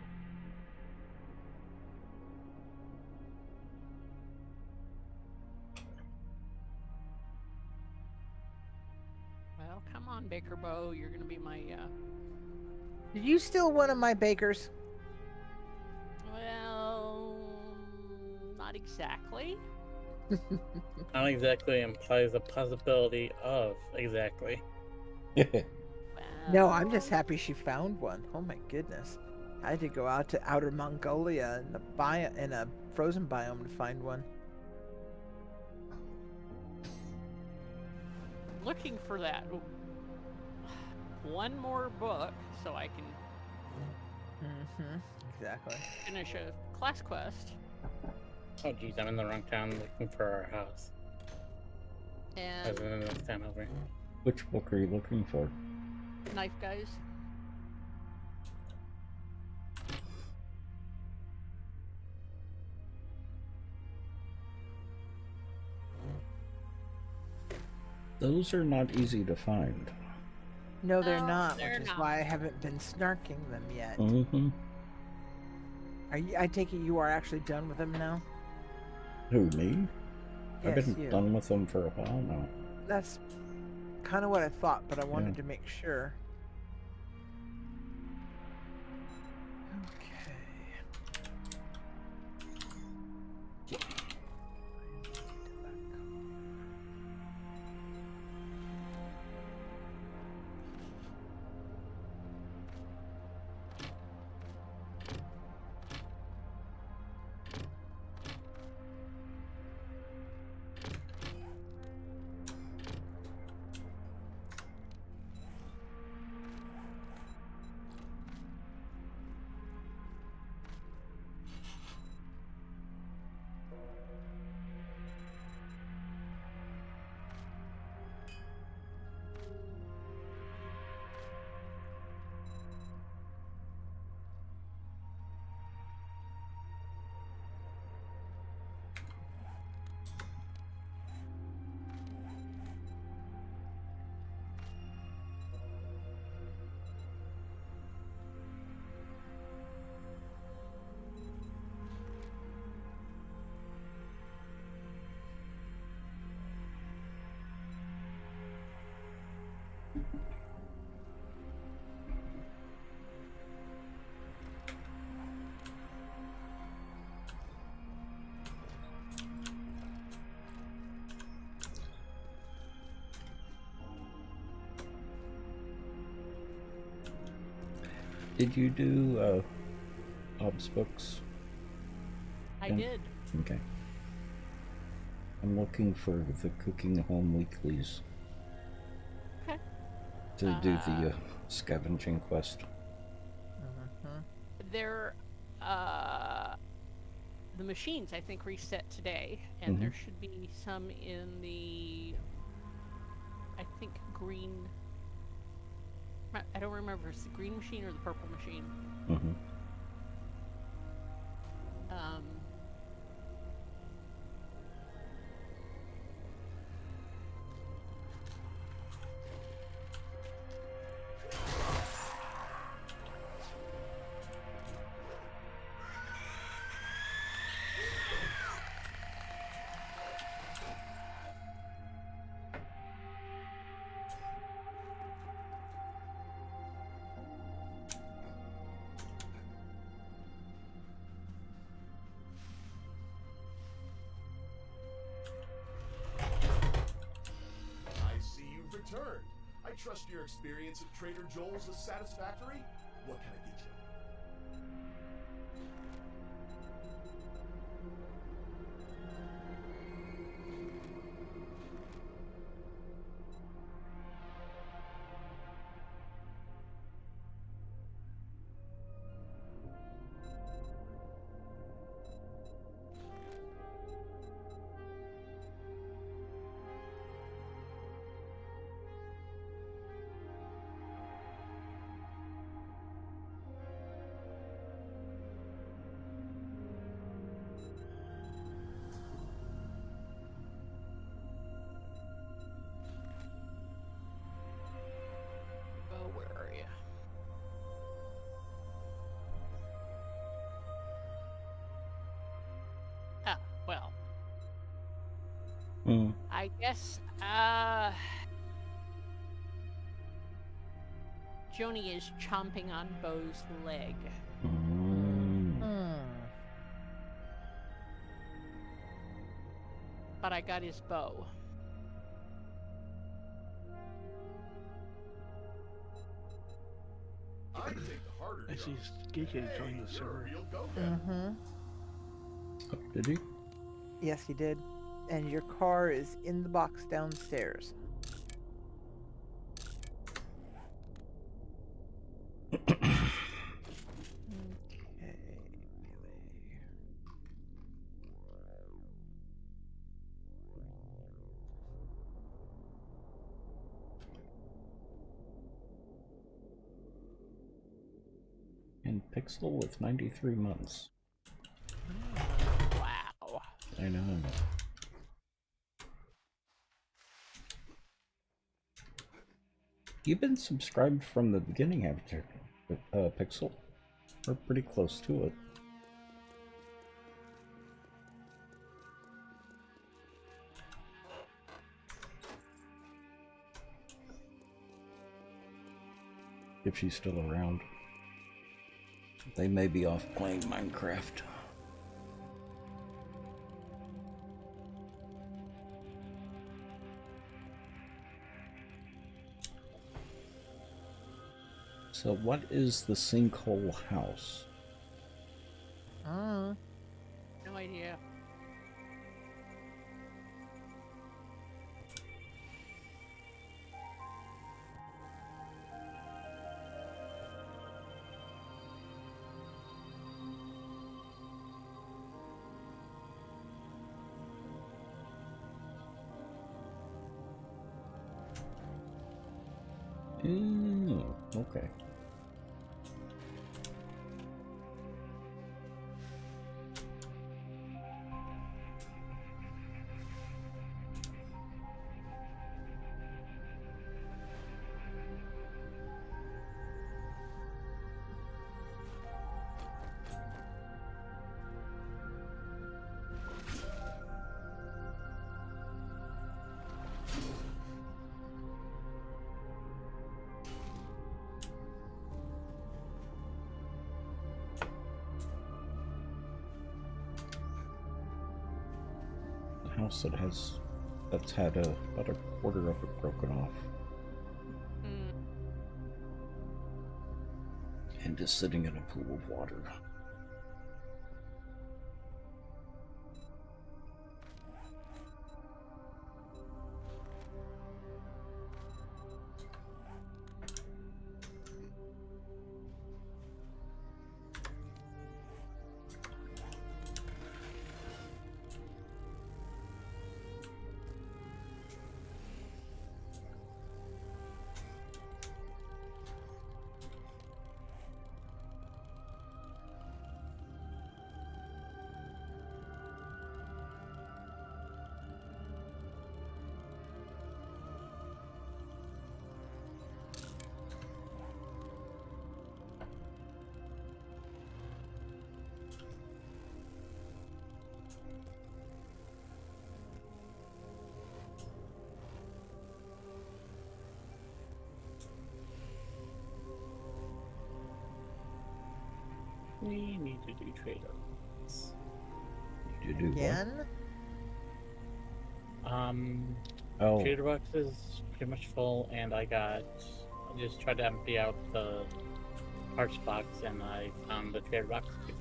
Well, come on, Baker Bow, you're gonna be my Did you steal one of my bakers? well, not exactly. Not exactly implies a possibility of exactly. No, I'm just happy she found one. Oh my goodness. I had to go out to outer Mongolia in a frozen biome to find one. Looking for that one more book so I can Exactly. finish a class quest. Oh geez, I'm in the wrong town looking for our house. And As in the next town over. Which book are you looking for? Knife Guys. those are not easy to find. No, they're No, not, they're which is not. why I haven't been snarking them yet. Mm-hmm. Are you, I take it you are actually done with them now? Who, me? I've Yes, been you. done with them for a while now. That's kind of what I thought, but I wanted Yeah. to make sure. Okay. Did you do Bob's books? I Yeah. did. Okay. I'm looking for the Cooking Home Weeklies Okay. to do the scavenging quest. They're the machines I think reset today, and there should be some in the I think green. I don't remember if it's the green machine or the purple machine. Mm-hmm. I see you've returned. I trust your experience at Trader Joel's is satisfactory. What can I get you? Oh, where are you? Ah, well. I guess, Joni is chomping on Bo's leg. But I got his bow. I take the harder I see jobs. Geekade joined the You're a server. real go-getter. Oh, did he? Yes, he did. And your car is in the box downstairs. Okay, melee. And Pixel with 93 months. Wow. I know. You've been subscribed from the beginning, haven't you, Pixel? We're pretty close to it. If she's still around. They may be off playing Minecraft. So what is the sinkhole house? No idea. Okay. House that's had about a quarter of it broken off and is sitting in a pool of water. We need to do trade-offs. You do Again? Oh, Trader box is pretty much full, and I just tried to empty out the parts box, and I found the trader box to be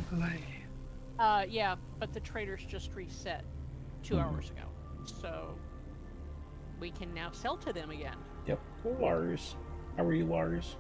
full. Yeah, but the traders just reset 2 hours ago, so we can now sell to them again. Yep. Lars. How are you, Lars?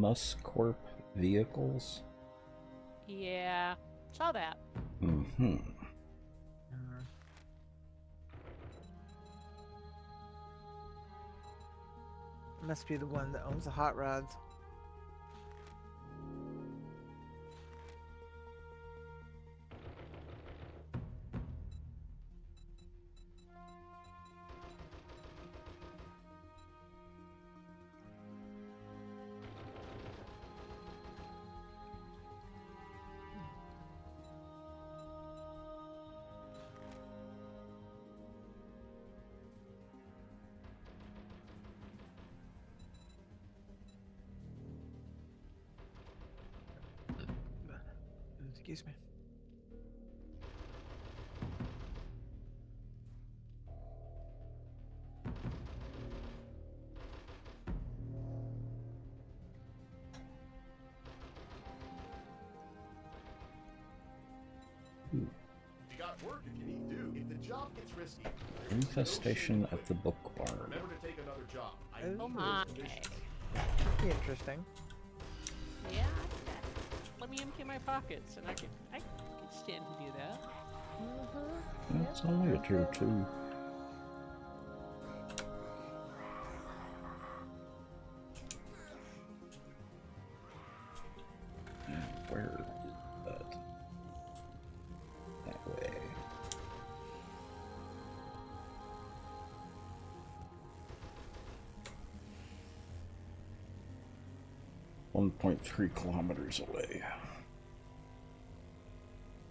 Muscorp vehicles. Yeah, saw that. Mm-hmm. Must be the one that owns the hot rods. Excuse me. You got work if you need to. If the job gets risky, Infestation at the book barn. remember to take another job. Oh my. Be interesting. Yeah, let me empty my pockets, and I can stand to do that. That's only a tier 2. Where is that? That way. .3 kilometers away.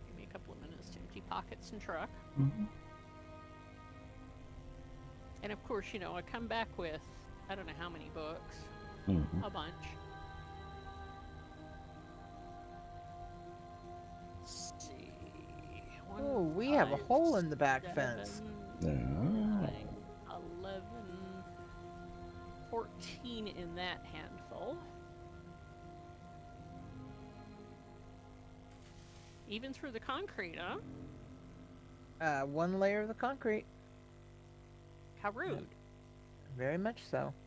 Give me a couple of minutes to empty pockets and truck. Mm-hmm. And of course, you know, I come back with, I don't know how many books. Mm-hmm. A bunch. Let's see. Oh, we have a hole in the back fence. 9, 11, 14 in that handful. Even through the concrete, huh? One layer of the concrete. How rude. Very much so. –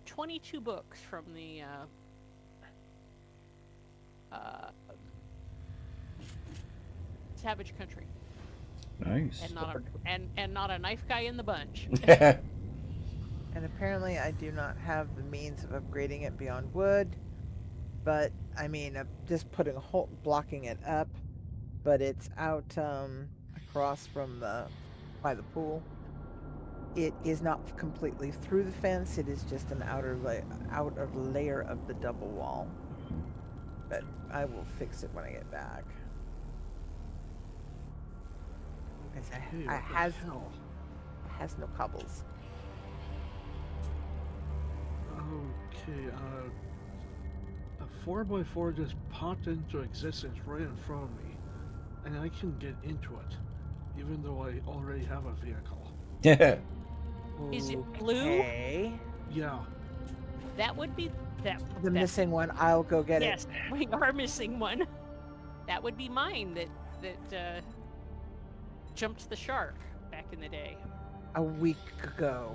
22 books from the Savage Country, Nice. and not a knife guy in the bunch. And apparently I do not have the means of upgrading it beyond wood. But, I mean, just putting a hole, blocking it up. But it's out across from by the pool. It is not completely through the fence. It is just an outer layer of the double wall. But I will fix it when I get back. It has no cobbles. Okay, a 4x4 just popped into existence right in front of me, and I can get into it, even though I already have a vehicle. Yeah. Is it blue? Okay. Yeah. That would be The missing one. I'll go get it. Yes, we are missing one. That would be mine. That jumped the shark back in the day. A week ago.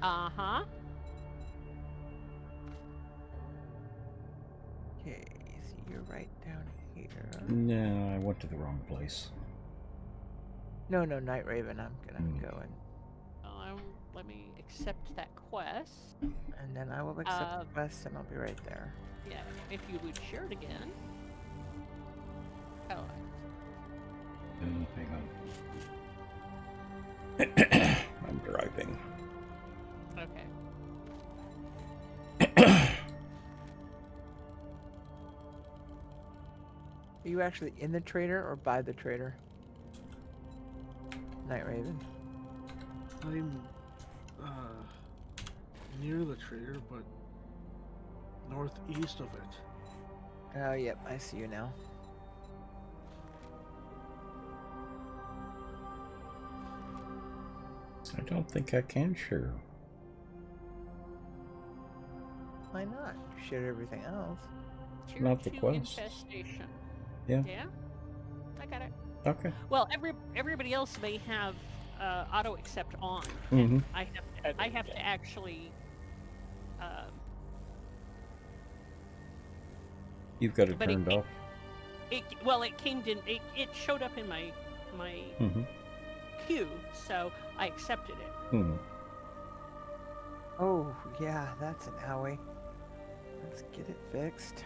Uh-huh. Okay, so you're right down here. No, I went to the wrong place. No, Night Raven. I'm gonna go and. Let me accept that quest. And then I will accept the quest, and I'll be right there. Yeah, if you would share it again. Oh. Hang on. I'm driving. Okay. Are you actually in the trader or by the trader? Night Raven. I'm near the trader, but northeast of it. Oh, yep, I see you now. I don't think I can share. Why not? You shared everything else. Tier Not the 2 quest. Infestation. Yeah. Yeah? I got it. Okay. Well, everybody else may have auto accept on. Mm-hmm. And I have to actually. You've got it But turned off. It came in. It showed up in my Mm-hmm. queue, so I accepted it. Mm-hmm. Oh, yeah, that's an owie. Let's get it fixed.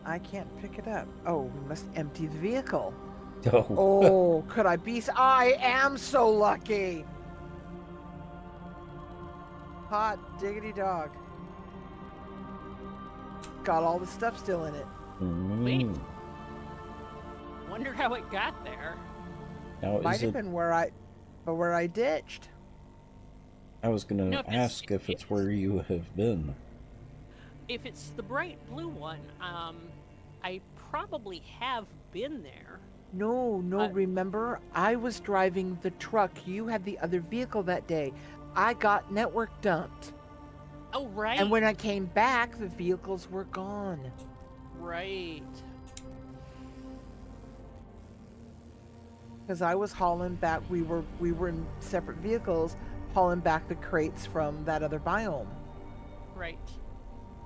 I can't pick it up. Oh, we must empty the vehicle. Oh. Oh, could I be? I am so lucky. Hot diggity dog. Got all the stuff still in it. Sweet. Wonder how it got there. Now, Might have been where I ditched. I was gonna ask if it's where you have been. If it's the bright blue one, I probably have been there. No, remember? I was driving the truck. You had the other vehicle that day. I got network dumped. Oh, right. And when I came back, the vehicles were gone. Right. Because I was hauling back, we were in separate vehicles, hauling back the crates from that other biome. Right.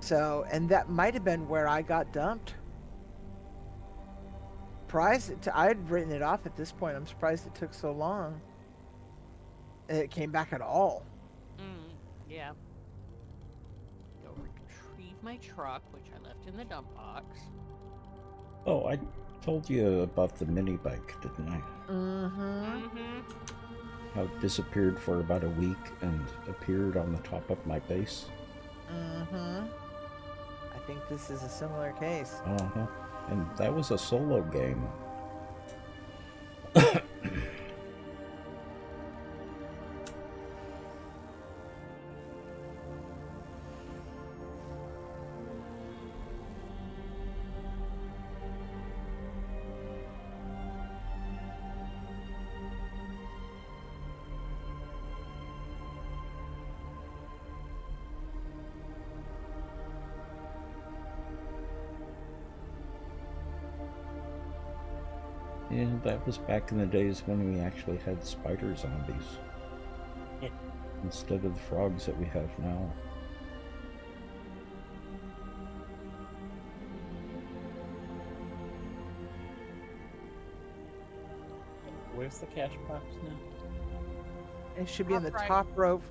So, and that might have been where I got dumped. I had written it off at this point. I'm surprised it took so long. And it came back at all. Yeah. Go retrieve my truck, which I left in the dump box. Oh, I told you about the mini bike, didn't I? Mm-hmm. How it disappeared for about a week and appeared on the top of my base. Mm-hmm. I think this is a similar case. Uh-huh. And that was a solo game. Yeah, that was back in the days when we actually had spider zombies. Yeah. Instead of the frogs that we have now. Where's the cash box now? It should be in the Top right. top row.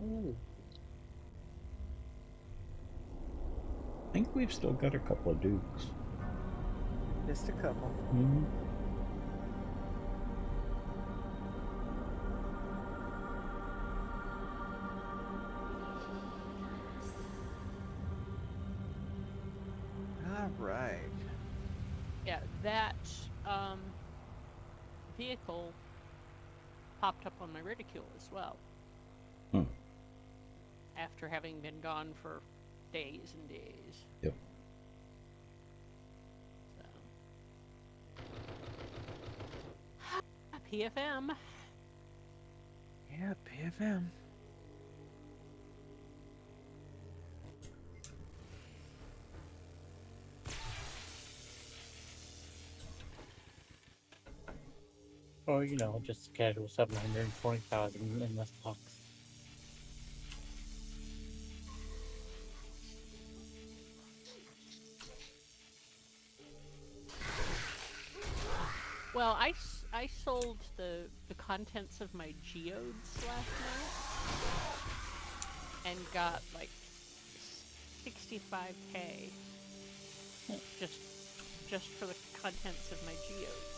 Ooh. I think we've still got a couple of dukes. Just a couple. Mm-hmm. All right. Yeah, that vehicle popped up on my ridicule as well. After having been gone for days and days. Yep. So. PFM. Yeah, PFM. Or, you know, just a casual 720,000 in this box. Well, I sold the contents of my geodes last night and got like 65K just for the contents of my geodes.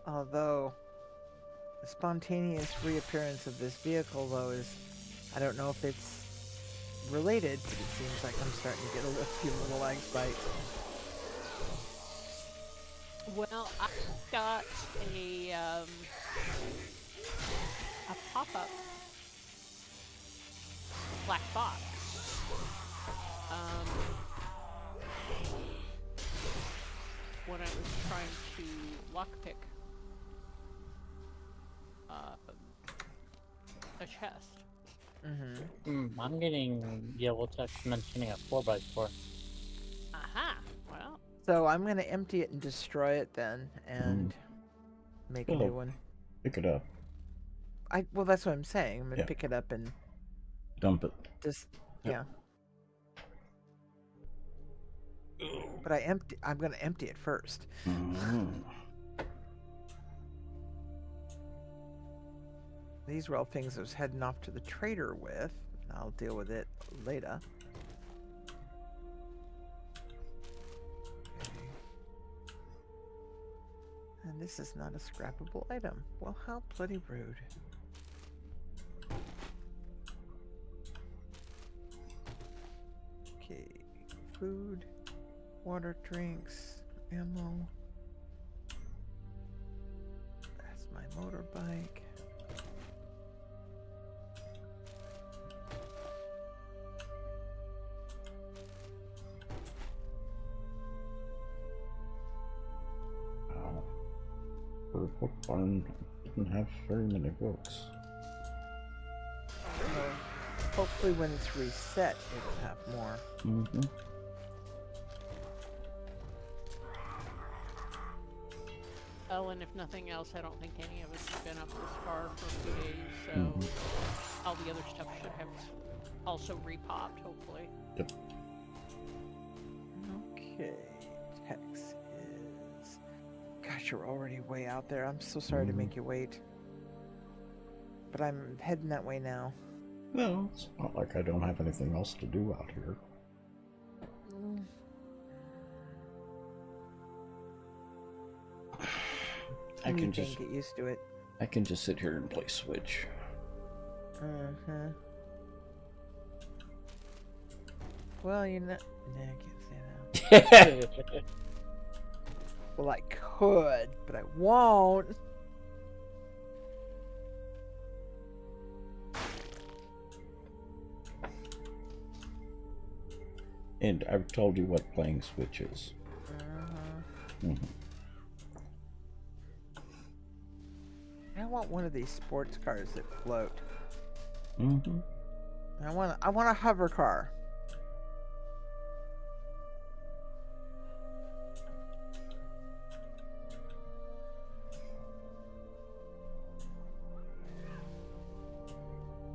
Although, the spontaneous reappearance of this vehicle, though, is... I don't know if it's related, but it seems like I'm starting to get a few little eggs bites. Well, I got a pop-up black box. When I was trying to lockpick a chest. I'm getting yellow text mentioning a 4x4. Aha! Well, So I'm going to empty it and destroy it then, and make a new one. Pick it up. Well, that's what I'm saying. I'm going to Yeah. pick it up and Dump it. just, Yep. yeah. But I'm going to empty it first. These were all things I was heading off to the trader with. I'll deal with it later. Okay. And this is not a scrappable item. Well, how bloody rude. Okay, food, water, drinks, ammo. That's my motorbike. Wow. For a book barn, didn't have very many books. So hopefully when it's reset, it'll have more. oh, and if nothing else, I don't think any of us have been up this far for a few days, so all the other stuff should have also repopped, hopefully. Yep. Okay, Tex is... Gosh, you're already way out there. I'm so sorry to make you wait. But I'm heading that way now. Well, it's not like I don't have anything else to do out here. I can just get used to it. I can just sit here and play Switch. Well, you know, nah, I can't say that. Well, I could, but I won't. And I've told you what playing Switch is. I want one of these sports cars that float. I want a hover car.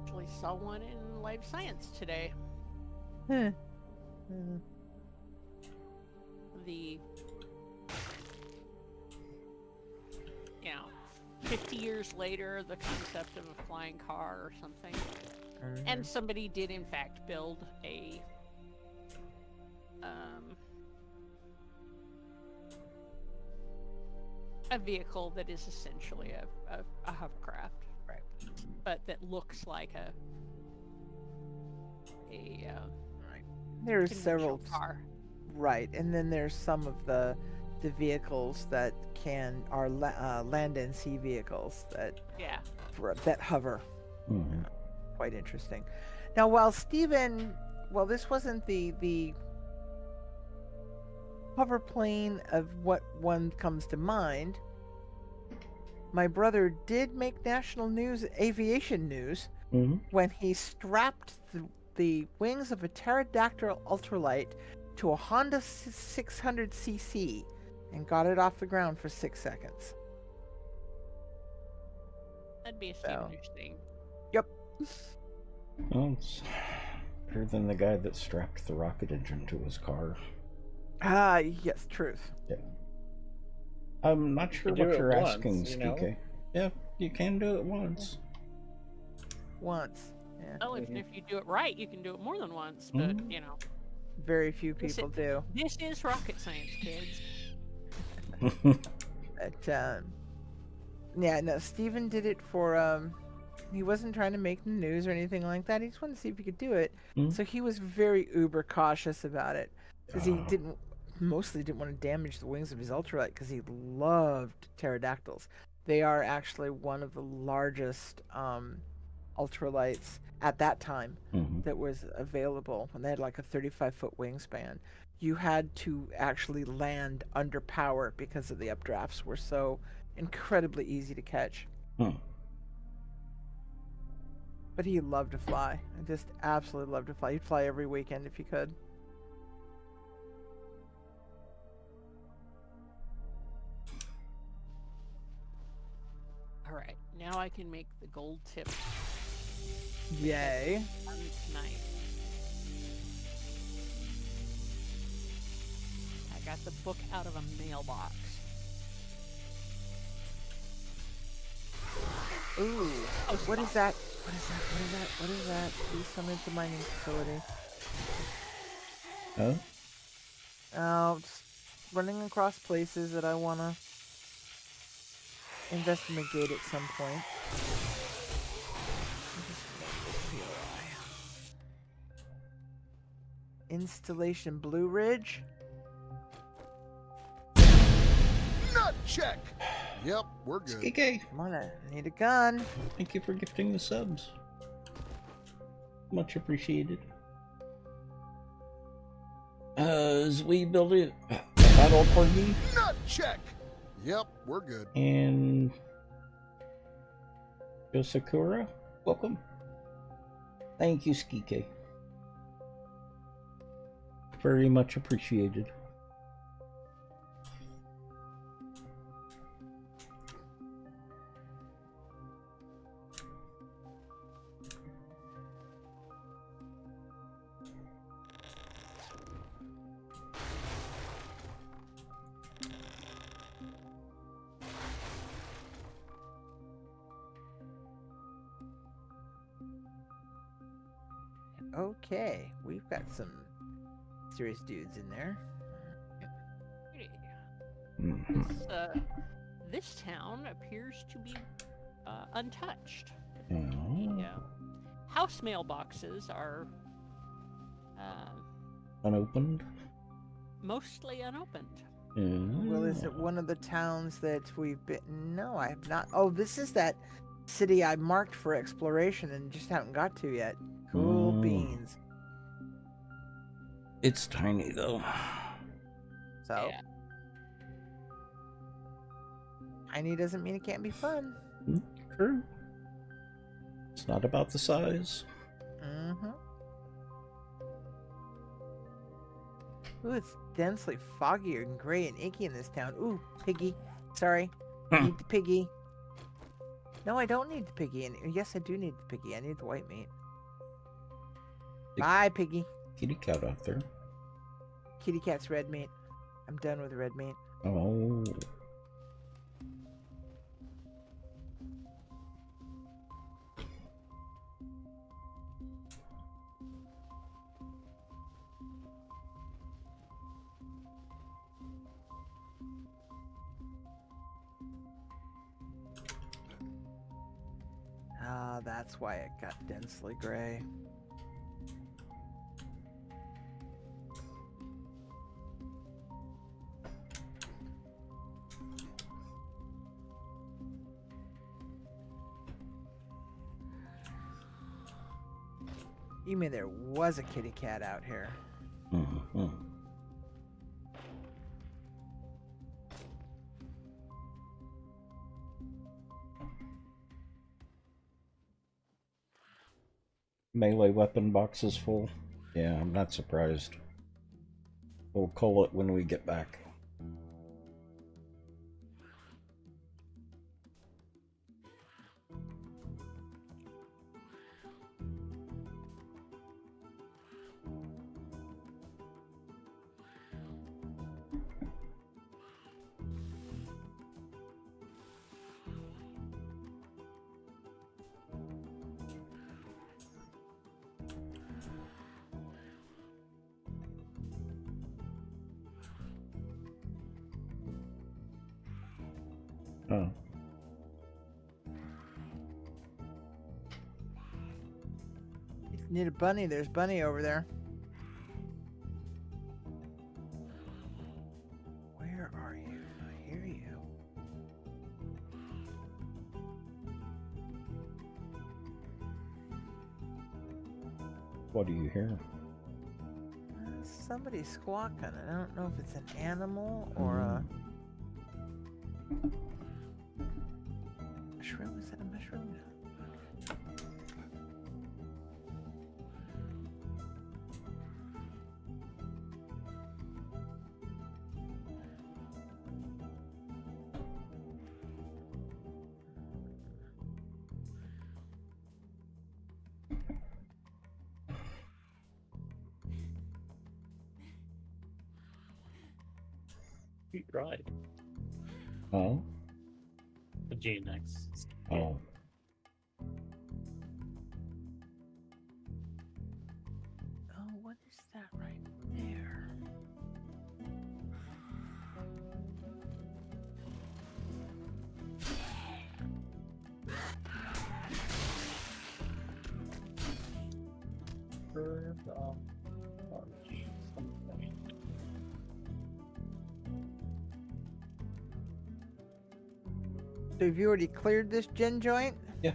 Actually saw one in Life Science today. The 50 years later, the concept of a flying car or something. And somebody did in fact build a vehicle that is essentially a hovercraft, right? But that looks like a There's several car. Right, and then there's some of the vehicles that are land and sea vehicles that hover. Quite interesting. Now, while this wasn't the hover plane of what one comes to mind, my brother did make national news, aviation news, when he strapped the wings of a pterodactyl ultralight to a Honda 600cc and got it off the ground for 6 seconds. That'd be a Stevenish thing. Yep. Well, it's better than the guy that strapped the rocket engine to his car. Ah, yes, truth. Yeah. I'm not sure what you're asking, Skike. Yeah, you can do it once. Once, yeah. Well, if you do it right, you can do it more than once, but, Very few people do. This is rocket science, kids. But, yeah, no, Steven did it for, He wasn't trying to make the news or anything like that. He just wanted to see if he could do it. Mm. So he was very uber cautious about it because he Oh. mostly didn't want to damage the wings of his ultralight because he loved pterodactyls. They are actually one of the largest ultralights at that time that was available when they had like a 35-foot wingspan. You had to actually land under power because of the updrafts were so incredibly easy to catch. But he loved to fly. I just absolutely loved to fly. He'd fly every weekend if he could. All right, now I can make the gold tip Yay. tonight. I got the book out of a mailbox. Ooh. What is that? What is that? What is that? What is that? Please tell me it's a mining facility. Oh? Oh, just running across places that I want to investigate at some point. Installation Blue Ridge. Nut check! Yep, we're good. Skike, Come on, I need a gun. thank you for gifting the subs. Much appreciated. As we build a battle corgi Nut check! Yep, we're good. and Yosakura, welcome. Thank you, Skike. Very much appreciated. Okay, we've got some serious dudes in there. This town appears to be untouched. Oh. The house mailboxes are Unopened. mostly unopened. Well, is it one of the towns that we've been? No, I have not. Oh, this is that city I marked for exploration and just haven't got to yet. Cool beans. It's tiny though. So, Yeah. tiny doesn't mean it can't be fun. True. It's not about the size. Mm-hmm. Ooh, it's densely foggy and gray and inky in this town. Ooh, piggy. Sorry. Need the piggy. No, I don't need the piggy. And yes, I do need the piggy. I need the white meat. Bye, piggy. Kitty cat out there. Kitty cat's red meat. I'm done with red meat. Oh. Ah, that's why it got densely gray. You mean there was a kitty cat out here? Mm-hmm. Melee weapon box is full. Yeah, I'm not surprised. We'll call it when we get back. Need a bunny. There's Bunny over there. Where are you? I hear you. What do you hear? Somebody squawking. I don't know if it's an animal or a mushroom. Is that a mushroom? Sweet ride. Oh? The GNX. Oh. Oh, what is that right there? So have you already cleared this gen joint? Yeah.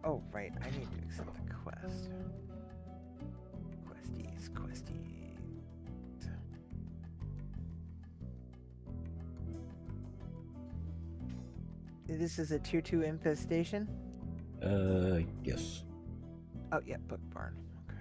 Oh, right. I need to accept the quest. Questies. This is a tier 2 infestation? Yes. Oh, yeah, book barn. Okay.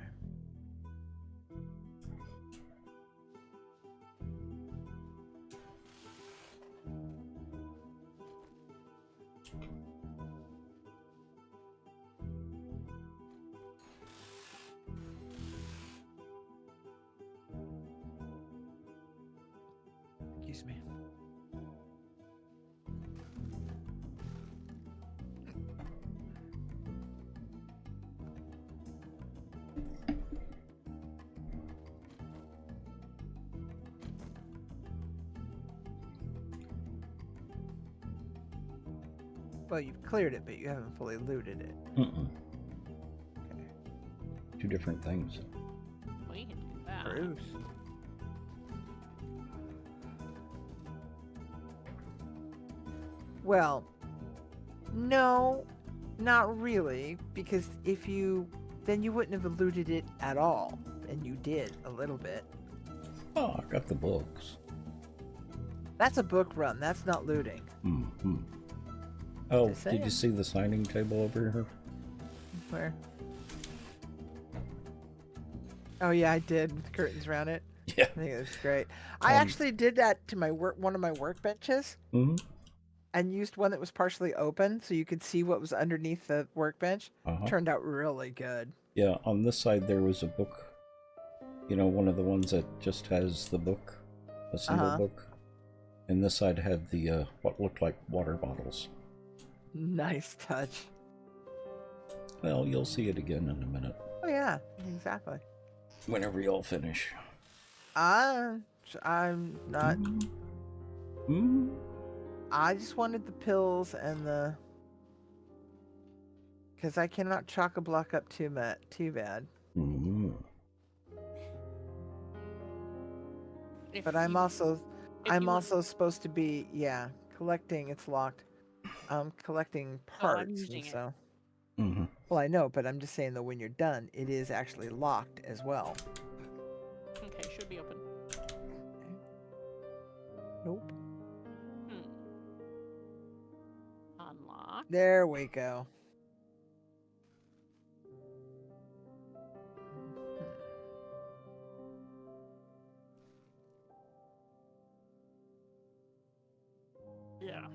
Excuse me. Well, you've cleared it, but you haven't fully looted it. Mm-mm. Okay. Two different things. We can do that. Bruce. Well, no, not really, because if you, then you wouldn't have looted it at all, and you did a little bit. Oh, I got the books. That's a book run. That's not looting. Mm-hmm. Oh, Just did you saying. see the signing table over here? Where? Oh yeah, I did with curtains around it. Yeah. I think it was great. I actually did that to my one of my workbenches, Mm-hmm. and used one that was partially open so you could see what was underneath the workbench. Uh-huh. Turned out really good. Yeah, on this side there was a book. You know, one of the ones that just has the book, a single book. And this side had the what looked like water bottles. Nice touch. Well, you'll see it again in a minute. Oh yeah, exactly. Whenever y'all finish. I'm not. Mm-hmm. I just wanted the pills and the. Because I cannot chock-a-block up too bad. Mm-hmm. But I'm also supposed to be collecting. It's locked. Collecting parts, using and it. so. Mm-hmm. Well, I know, but I'm just saying that when you're done, it is actually locked as well. Okay, should be open. Nope. Unlock. There we go. Yeah.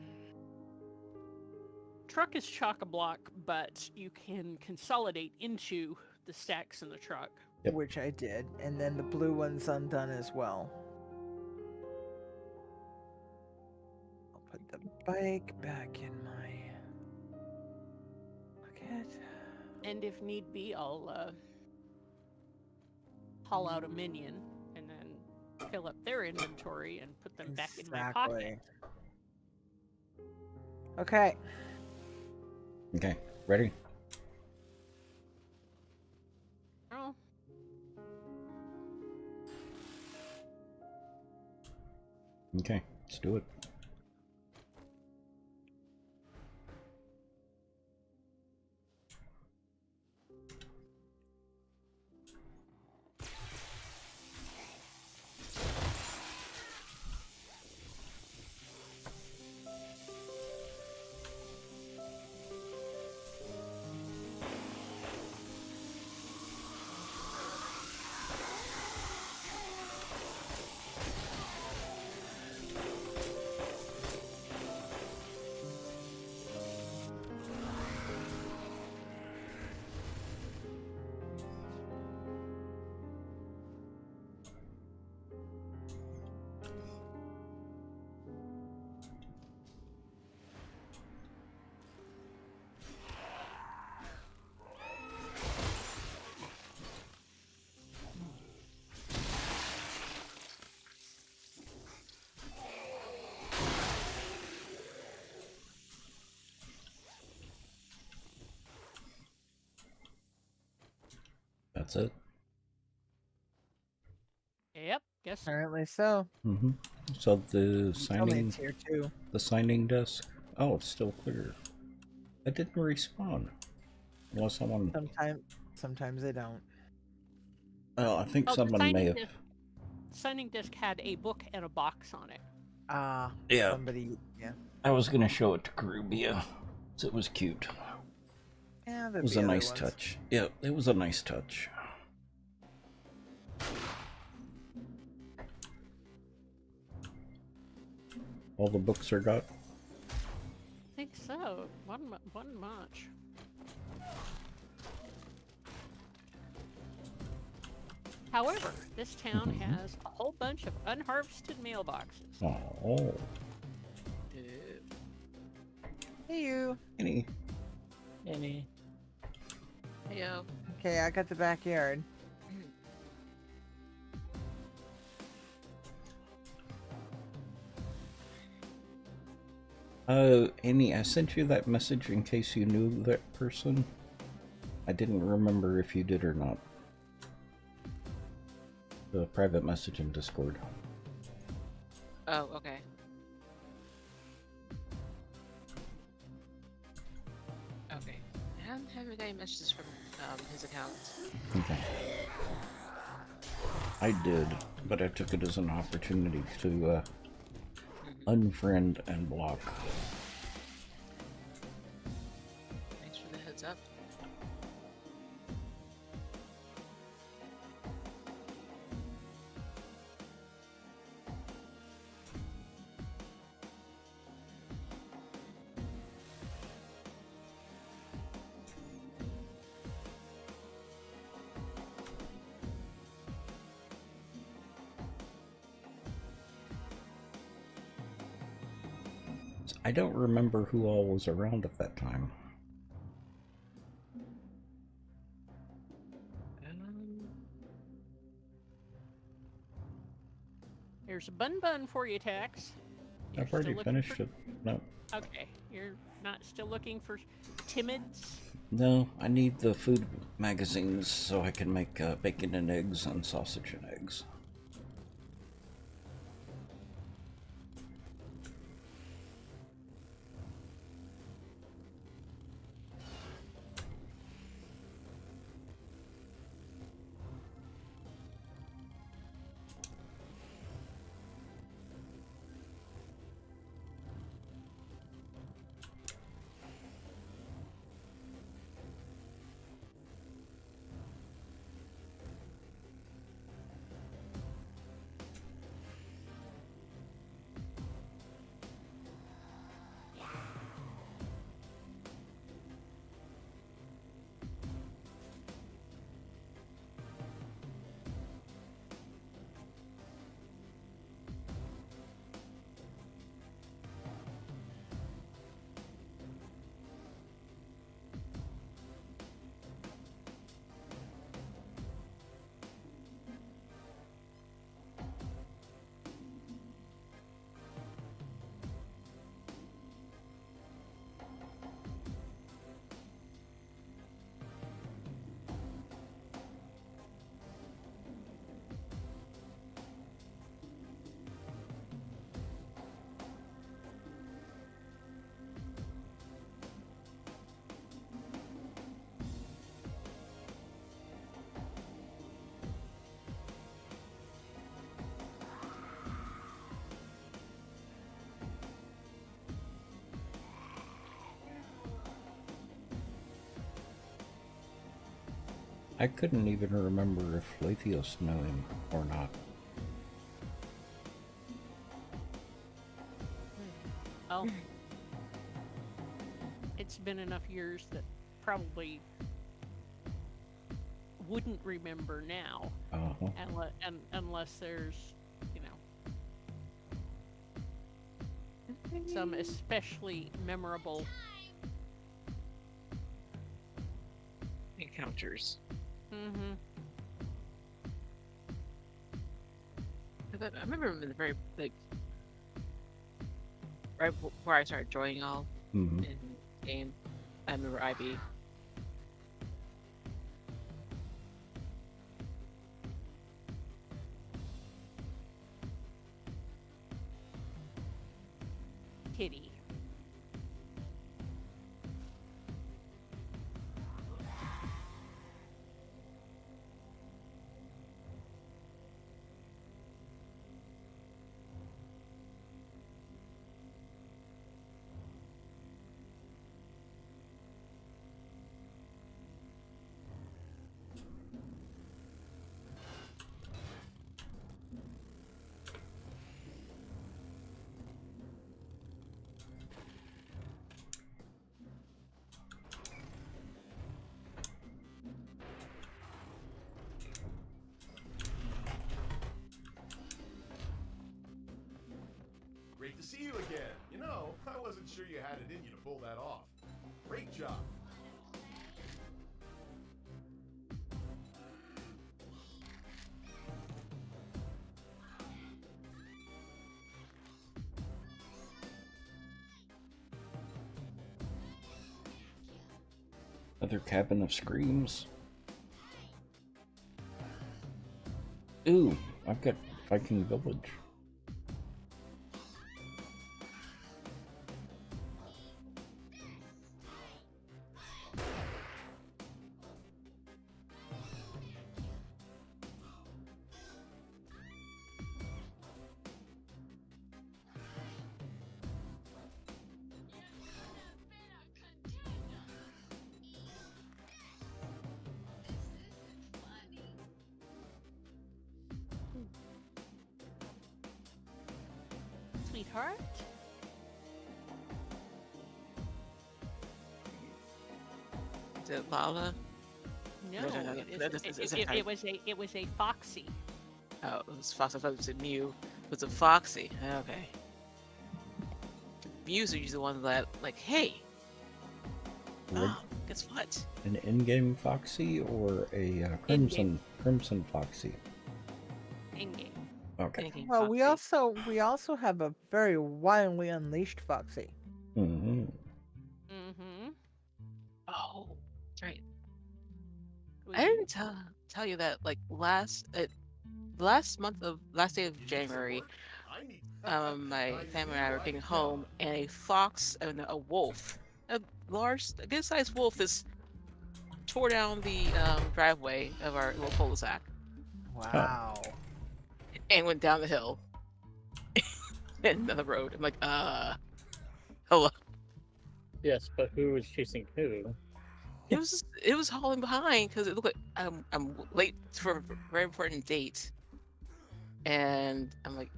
Truck is chock-a-block, but you can consolidate into the stacks in the truck. Yep. Which I did, and then the blue one's undone as well. I'll put the bike back in my bucket. And if need be, I'll haul out a minion and then fill up their inventory and put them back in my pocket. Okay. Okay, ready? Oh. Okay, let's do it. That's it. Yep, guess. Apparently so. Mm-hmm. So the It's only signing, tier 2. the signing desk. Oh, it's still clear. It didn't respawn. Unless someone. Sometimes they don't. Oh, I think Oh, someone may have. Signing disc had a book and a box on it. Yeah. Somebody, yeah. I was gonna show it to Karubia. So it was cute. Yeah, It was a nice touch. Yeah, it was a nice touch. All the books are got? I think so. One much. However, this town has a whole bunch of unharvested mailboxes. Oh. Hey, you. Any. Heyo. Okay, I got the backyard. Annie, I sent you that message in case you knew that person. I didn't remember if you did or not. The private message in Discord. Oh, okay. Okay. I haven't had any messages from his account. Okay. I did, but I took it as an opportunity to unfriend and block. Thanks for the heads up. I don't remember who all was around at that time. Here's a bun for you, Tax. I've already finished it. No. Okay, you're not still looking for timids? No, I need the food magazines so I can make bacon and eggs and sausage and eggs. I couldn't even remember if Lathios knew him or not. Well, it's been enough years that probably wouldn't remember now, unless there's, some especially memorable encounters. Mm-hmm. I remember in the very right before I started joining y'all in game. I remember IB. Kitty. Great to see you again. I wasn't sure you had it in you to pull that off. Great job. Another cabin of screams. Ooh, I've got Viking Village. Sweetheart? Is it Lala? No, No. it was a foxy. Oh, it was Foxy. I thought it was a Mew. It was a Foxy. Okay. Mews are usually the ones that, hey. Oh, guess what? An in-game Foxy or a Crimson Foxy? In-game. Okay. Well, we also have a very wildly unleashed Foxy. Mm-hmm. Mm-hmm. Oh, that's right. I didn't tell you that last day of January, my family and I were getting home, and a fox and a wolf, a good-sized wolf, tore down the driveway of our little cul-de-sac. Wow. And went down the hill and on the road. I'm like, hello. Yes, but who was chasing who? It was hauling behind because it looked like I'm late for a very important date, and I'm like,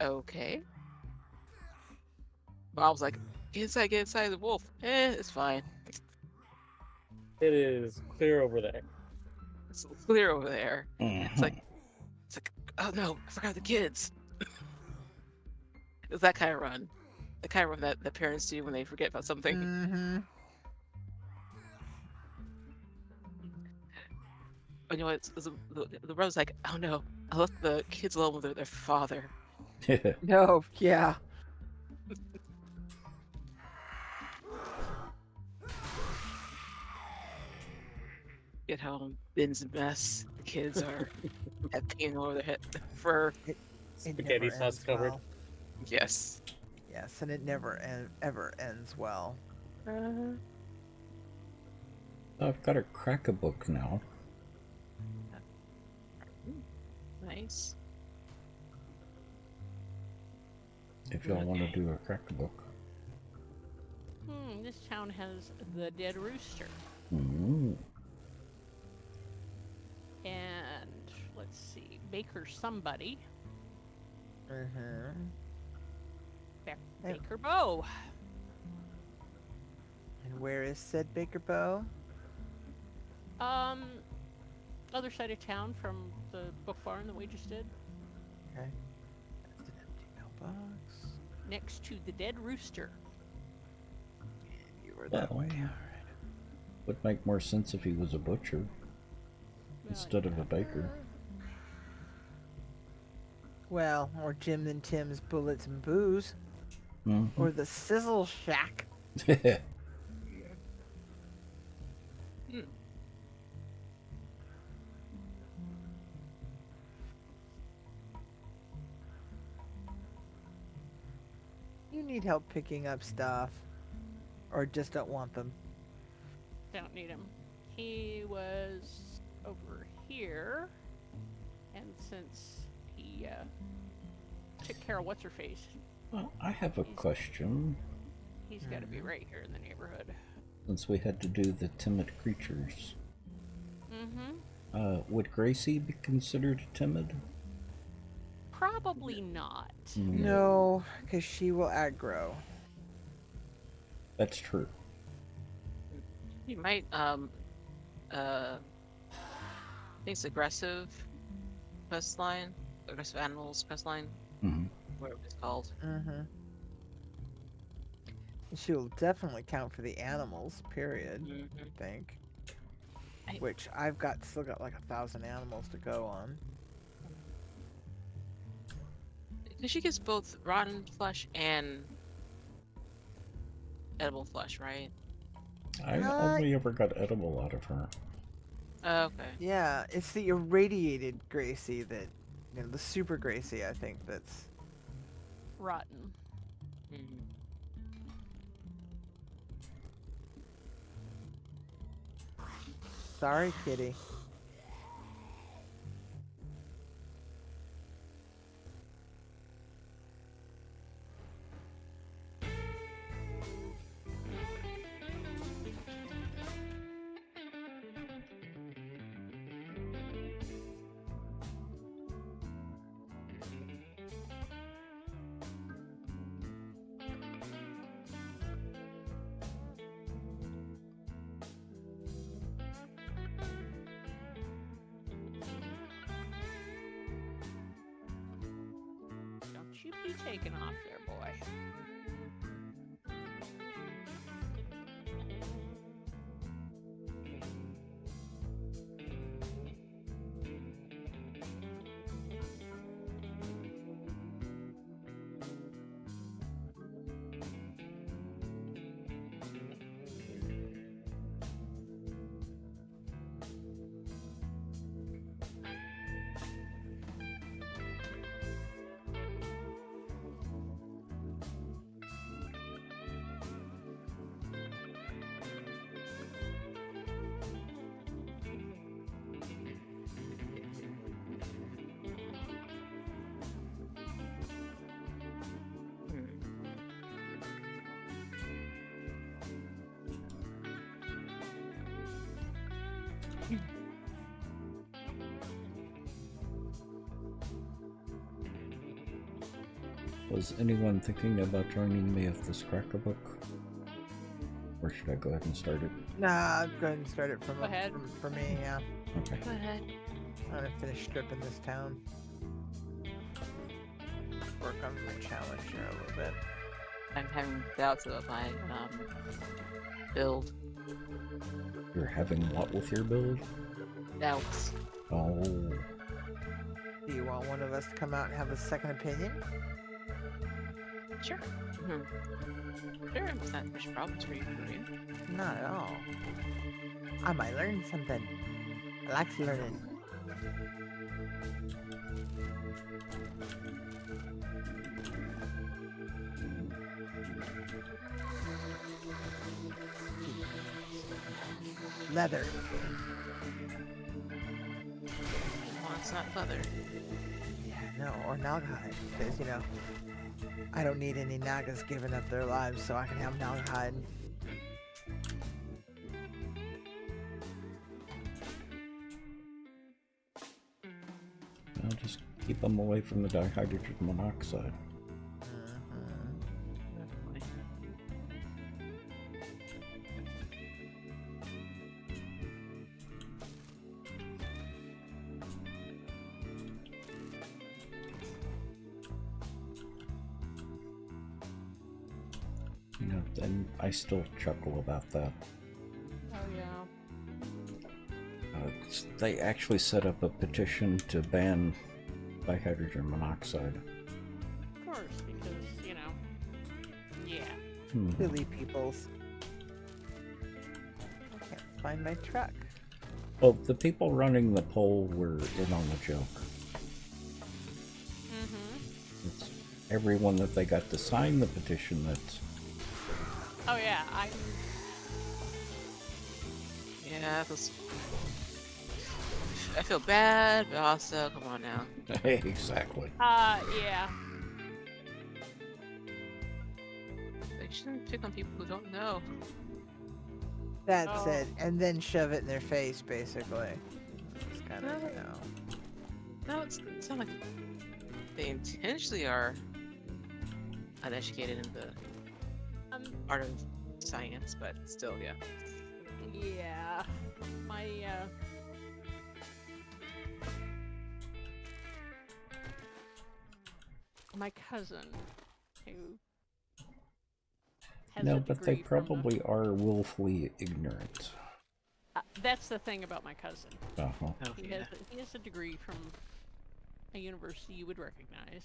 okay. But I was like, get inside the wolf. It's fine. It is clear over there. It's clear over there. Mm-hmm. It's like, oh no, I forgot the kids. It's that kind of run. The kind of run that parents do when they forget about something. Mm-hmm. But the road's like, oh no, I left the kids alone with their father. No, yeah. Get home, Ben's a mess. The kids have pain all over their head. Fur. It Spaghetti never sauce ends covered. well. Yes. Yes, and it never ever ends well. I've got a crack-a-book now. Nice. If y'all want to do a crack-a-book. This town has the dead rooster. Mm-hmm. Baker somebody. Baker Bow. And where is said Baker Bow? Other side of town from the book barn that we just did. Okay. That's an empty mailbox. Next to the Dead Rooster. And you were that way. All right. Would make more sense if he was a butcher instead of a baker. Well, or Jim and Tim's Bullets and Booze. Mm-hmm. Or the Sizzle Shack. You need help picking up stuff. Or just don't want them. Don't need him. He was over here. And since he took care of what's-her-face, Well, I have a question. he's got to be right here in the neighborhood. Since we had to do the timid creatures, Mm-hmm. would Gracie be considered timid? Probably not. No, because she will aggro. That's true. You might, I think it's aggressive quest line, aggressive animals quest line, whatever it's called. She will definitely count for the animals, period, I think. Which I've still got like 1,000 animals to go on. Because she gets both rotten flesh and edible flesh, right? I only ever got edible out of her. Okay. Yeah, it's the irradiated Gracie that, the super Gracie, I think, that's... Rotten. Sorry, kitty. Don't you be taking off there, boy. Was anyone thinking about joining me with this cracker book? Or should I go ahead and start it? Nah, go ahead and start it from me, yeah. Okay. Go ahead. I'm gonna finish stripping this town. Work on my challenge here a little bit. I'm having doubts about my build. You're having what with your build? Doubts. Oh. Do you want one of us to come out and have a second opinion? Sure. Sure, it's not much problems for you, Not at all. I might learn something. I like learning. Leather. Well, it's not leather. Yeah, no, or Naga hide. Because, I don't need any Nagas giving up their lives so I can have Naga hide. I'll Keep them away from the dihydrogen monoxide. You know, and I still chuckle about that. Oh yeah. They actually set up a petition to ban dihydrogen monoxide. Of course, because, you know, yeah. Silly peoples. I can't find my truck. Well, the people running the poll were in on the joke. It's everyone that they got to sign the petition that's... Oh yeah, Yeah, I feel bad, but also, come on now. Exactly. yeah. They shouldn't pick on people who don't know. That's it. And then shove it in their face, basically. It's kind of, you know. No, it's not like they intentionally are uneducated in the art of science, but still, yeah. Yeah. My cousin, who has No, a but they degree from probably are willfully ignorant. that's the thing about my cousin. Uh-huh. Oh, He has a degree from a university you would recognize.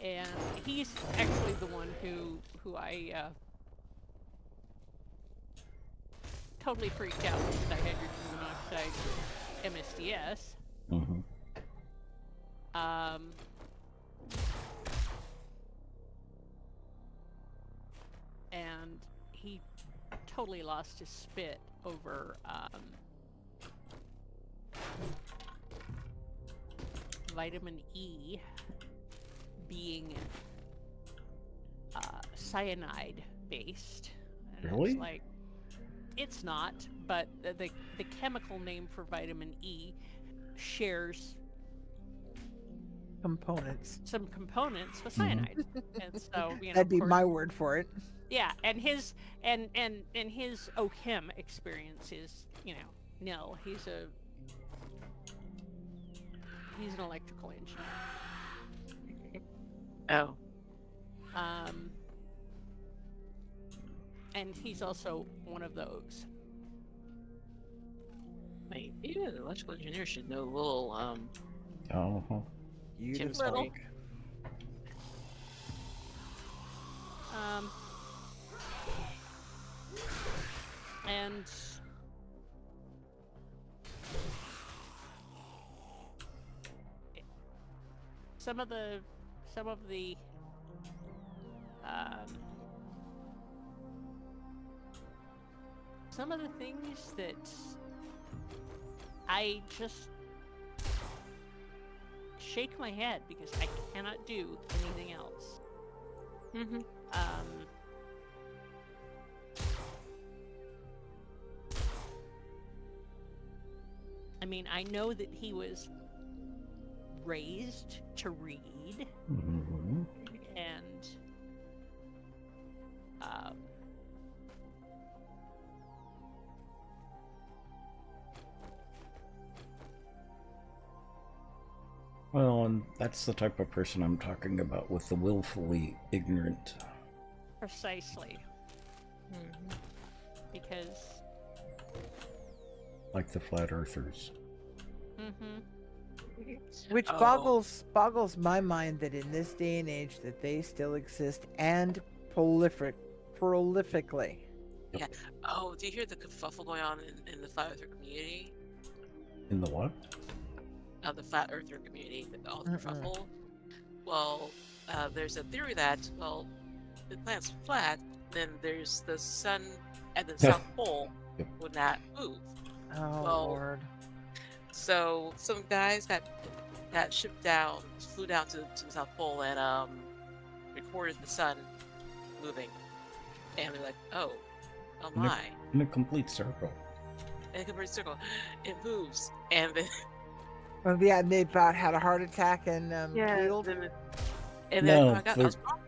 And he's actually the one who I totally freaked out with the dihydrogen monoxide MSDS. And he totally lost his spit over vitamin E being cyanide based. And Really? it's like, it's not, but the chemical name for vitamin E shares some components with cyanide. And so, you know, That'd be of course, my word for it. yeah, and his his OChem experience is, you know, nil. He's an electrical engineer. Oh. And he's also one of those. Wait, even an electrical engineer should know a little, You Tim just Little. think. And some of the things that I just shake my head because I cannot do anything else. I mean, I know that he was raised to read, and well, and that's the type of person I'm talking about with the willfully ignorant. precisely because Like the flat earthers. Which boggles my mind that in this day and age that they still exist and prolifically. yeah. Oh, do you hear the kerfuffle going on in the flat earther community? In the what? The flat earther community, all the kerfuffle. Well, there's a theory that, well, the planet's flat, then there's the sun at the South Pole would not move. Oh, Well, Lord. So some guys got shipped down, flew down to the South Pole and recorded the sun moving, and they're like, oh my. In a complete circle. in a complete circle. It moves, and then Well, yeah, they about had a heart attack and healed. And then No, oh my god, I was wrong.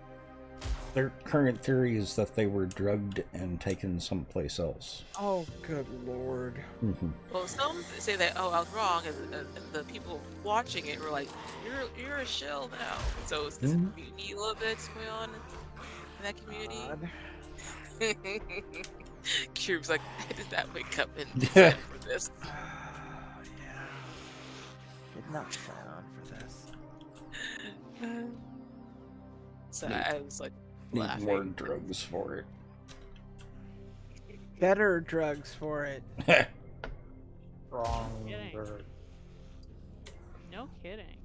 their current theory is that they were drugged and taken someplace else. Oh, good lord. Mm-hmm. Well, some say that I was wrong, and the people watching it were like, "You're a shill now." So it's this mutiny a little bit going on in that community. Cube's like, I did not wake up and sign for this. Yeah. Did not sign on for this. So I was like Need laughing. more drugs for it. Better drugs for it. Stronger. No kidding.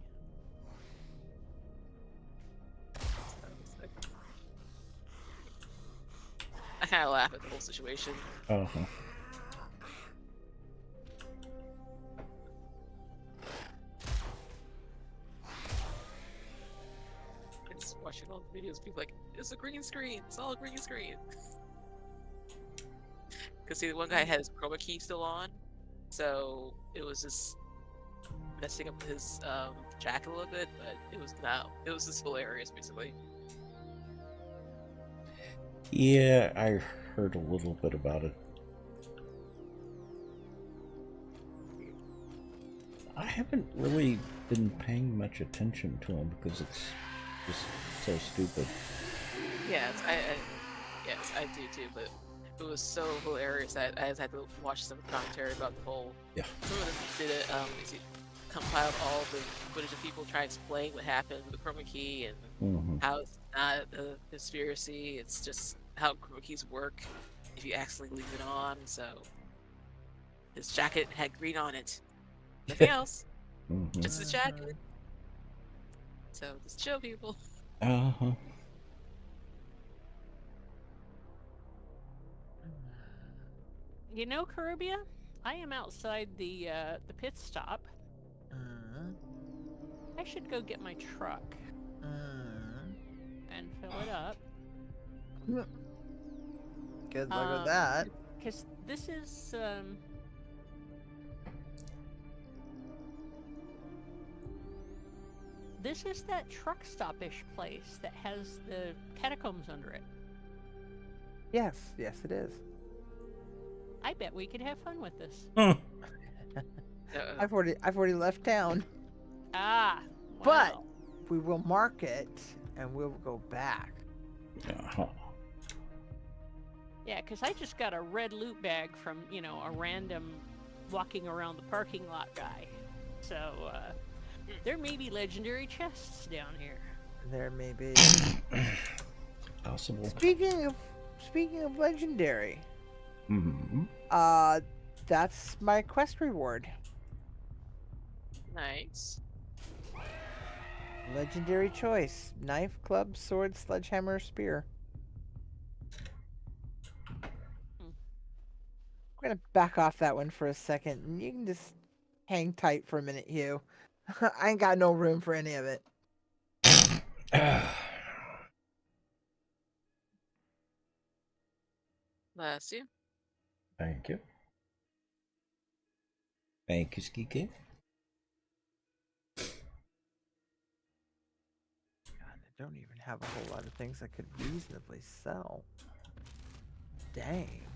I kind of laugh at the whole situation. Uh-huh. Just watching all the videos, people like, it's a green screen. It's all a green screen. Because see, the one guy had his chroma key still on, so it was just messing up his jacket a little bit, but it was just hilarious, basically. Yeah, I heard a little bit about it. I haven't really been paying much attention to him because it's just so stupid. Yes, I do too, but it was so hilarious that I just had to watch some commentary about the whole. Yeah. Some of them did it. Compiled all the footage of people trying to explain what happened with the chroma key and how it's not a conspiracy. It's just how chroma keys work if you accidentally leave it on. So his jacket had green on it. Nothing else. Just his jacket. So just chill, people. Uh-huh. You know, Caribia, I am outside the pit stop. I should go get my truck and fill it up. Good luck with that. Because this is that truck stop-ish place that has the catacombs under it. Yes, it is. I bet we could have fun with this. I've already left town. Ah, wow. But we will mark it and we'll go back. Uh-huh. Yeah, because I just got a red loot bag from, a random walking around the parking lot guy. So, there may be legendary chests down here. There may be. Possible. Speaking of legendary. That's my quest reward. Nice. Legendary choice. Knife, club, sword, sledgehammer, spear. We're gonna back off that one for a second, and you can just hang tight for a minute, Hugh. I ain't got no room for any of it. Bless you. Thank you. Thank you, Skiki. God, I don't even have a whole lot of things I could reasonably sell. Dang.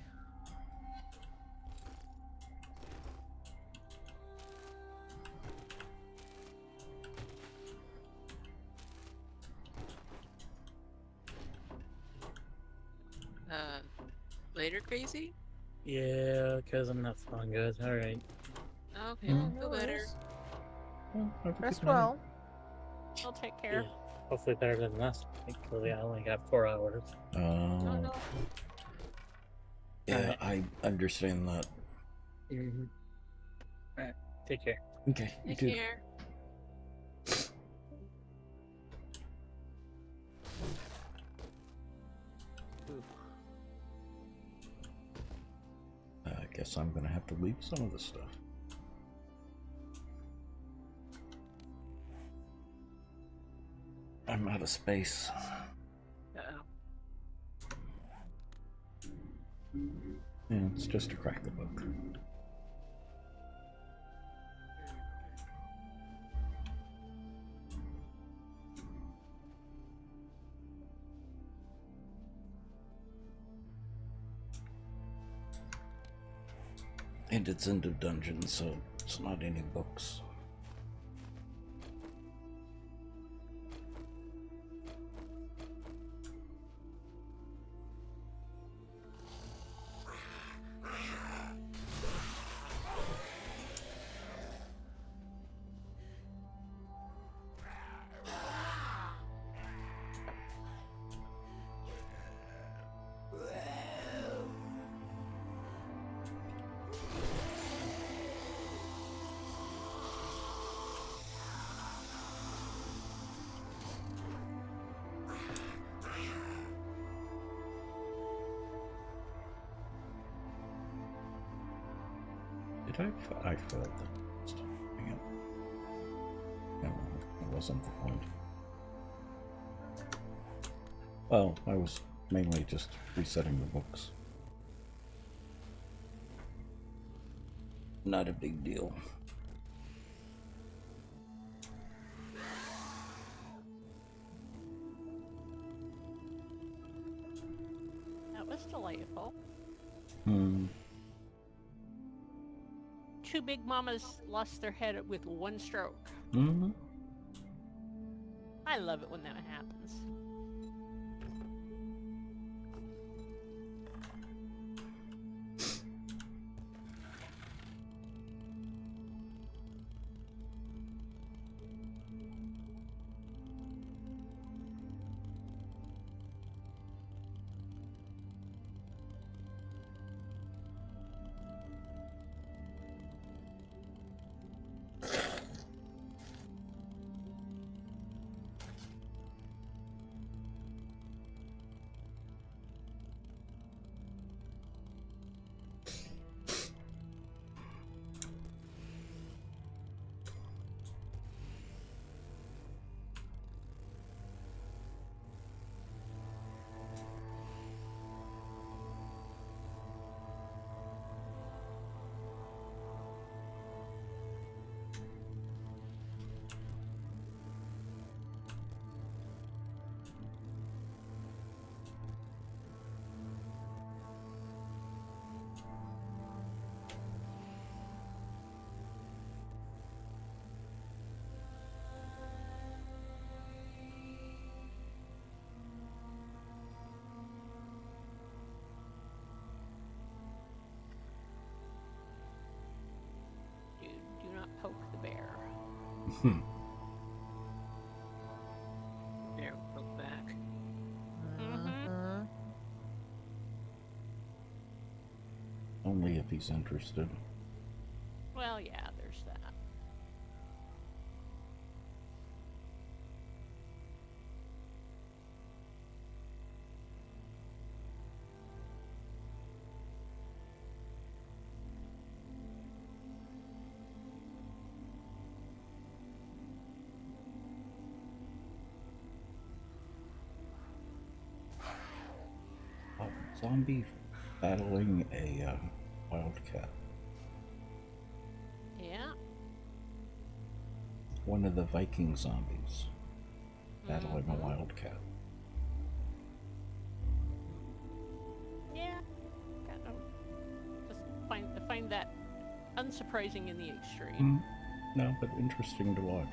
Later, crazy? Yeah, because I'm not feeling good. Alright. Okay, well, feel better. Rest well. I'll take care. Yeah, hopefully better than last week, because I only got 4 hours. Oh, no. Yeah, I understand that. Alright, take care. Okay, you Take too. care. I guess I'm gonna have to leave some of this stuff. I'm out of space. Uh-oh. Yeah, it's just to crack the book. And it's end of dungeon, so it's not any books. I failed the stuff. Hang on. No, that wasn't the point. Well, I was mainly just resetting the books. Not a big deal. That was delightful. Hmm. Two big mamas lost their head with one stroke. Mm-hmm. I love it when that happens. Do not poke the bear. There, poke back. Only if he's interested. Well, yeah, there's that. Oh, zombie battling a wildcat. Yeah. One of the Viking zombies battling a wildcat. Yeah. Just find that unsurprising in the extreme. No, but interesting to watch.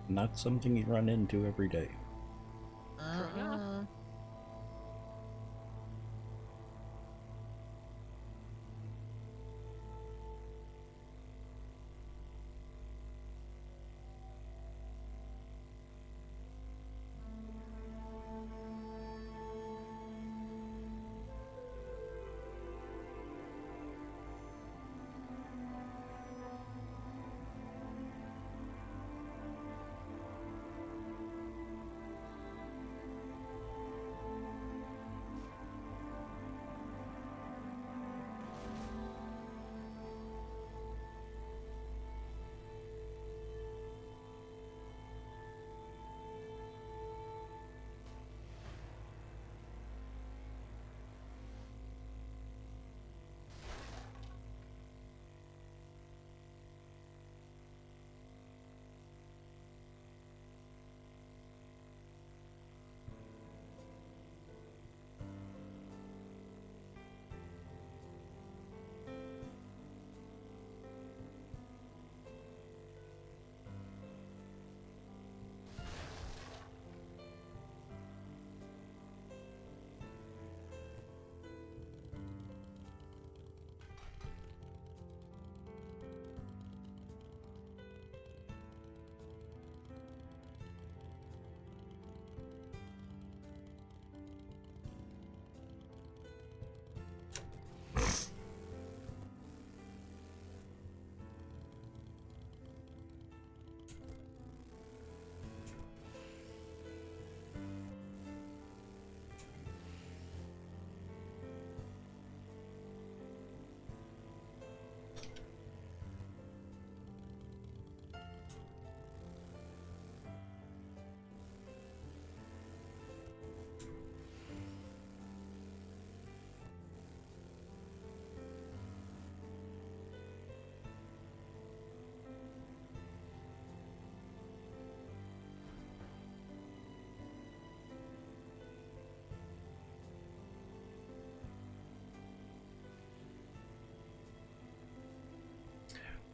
Not something you run into every day. True enough.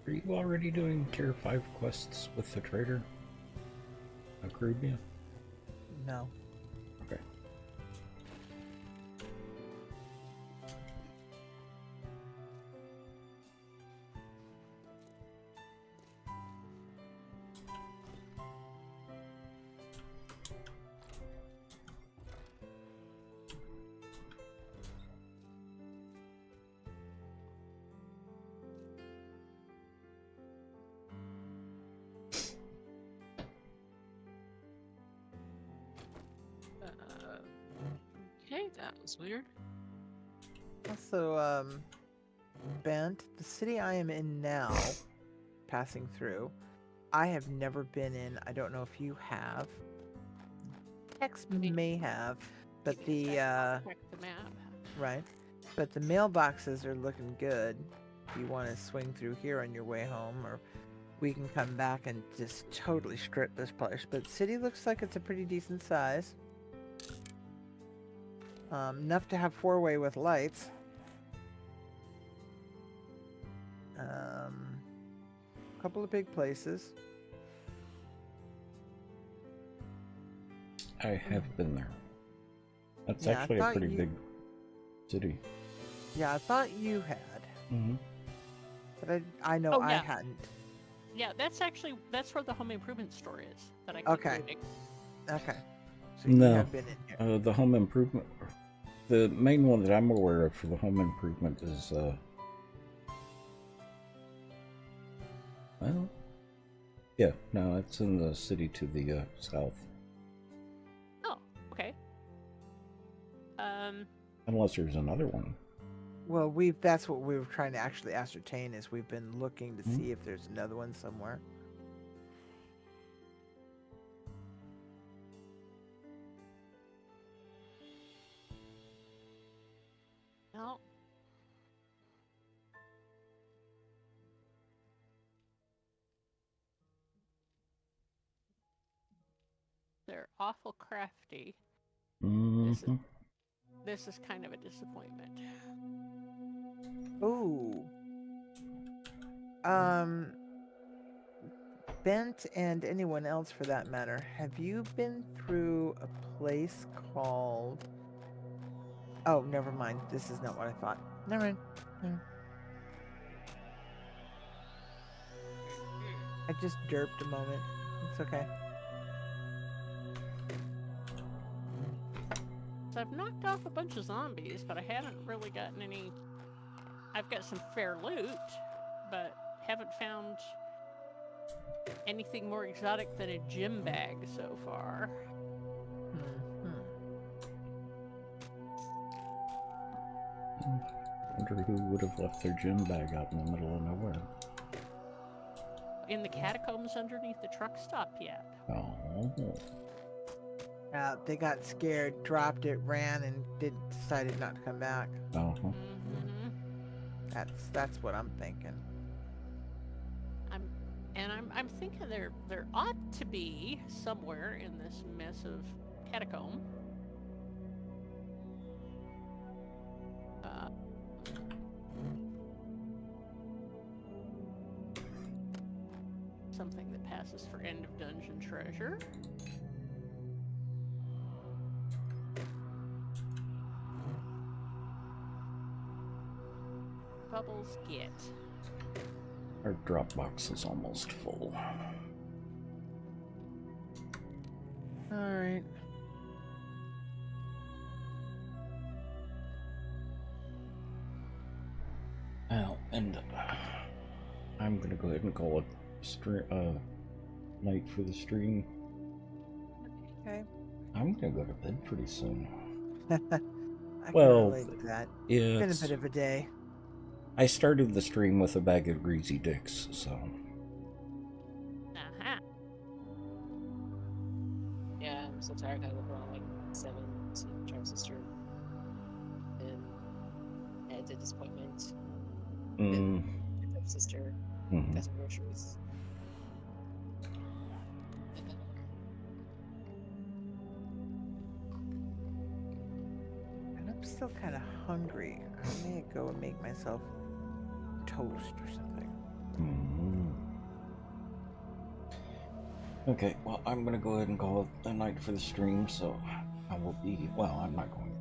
Are you already doing tier 5 quests with the trader? Caribbean? No. Okay. Okay, that was weird. Also, Bent, the city I am in now, passing through, I have never been in. I don't know if you have. Tex may have, but the Check the map. right, but the mailboxes are looking good. If you want to swing through here on your way home, or we can come back and just totally strip this place. But city looks like it's a pretty decent size. Enough to have 4-way with lights. A couple of big places. I have been there. That's Yeah, I actually a thought pretty you- big city. Yeah, I thought you had, Mm-hmm. but I know Oh, I yeah. hadn't. Yeah, that's where the home improvement store is that I keep Okay. looting. Okay. So you No. have been in here. The home improvement... The main one that I'm aware of for the home improvement is, well... Yeah, no, it's in the city to the, south. Oh, okay. Unless there's another one. Well, that's what we were trying to actually ascertain, is we've been looking to see if there's another one somewhere. no. They're awful crafty. Mm-hmm. This is kind of a disappointment. Ooh. Bent and anyone else for that matter, have you been through a place called... Oh, never mind. This is not what I thought. Never mind. I just derped a moment. It's okay. So I've knocked off a bunch of zombies, but I haven't really gotten any... I've got some fair loot, but haven't found anything more exotic than a gym bag so far. Wonder who would have left their gym bag out in the middle of nowhere. In the catacombs underneath the truck stop yet. Oh. They got scared, dropped it, ran, and decided not to come back. Uh-huh. Mm-hmm. That's what I'm thinking. I'm thinking there ought to be somewhere in this mess of catacomb. Something that passes for end of dungeon treasure. Bubbles get. Our drop box is almost full. Alright. Well, and I'm gonna go ahead and call it night for the stream. Okay. I'm gonna go to bed pretty soon. I can Well, relate to that. Yeah, It's been a it's- bit of a day. I started the stream with a bag of greasy dicks, so Uh-huh. Yeah, I'm so tired. I look around like 7 to try sister. And had the disappointment. Picked up sister. Got some groceries. And I'm still kind of hungry. I may go and make myself toast or something. Okay, well, I'm gonna go ahead and call it a night for the stream, so I will be, well, I'm not going to.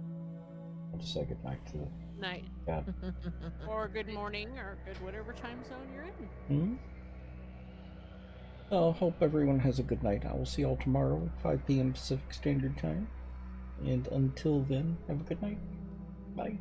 I'll just say good night to the Night. chat. Or good morning, or good whatever time zone you're in. Hmm? I hope everyone has a good night. I will see y'all tomorrow at 5 p.m. Pacific Standard Time. And until then, have a good night. Bye.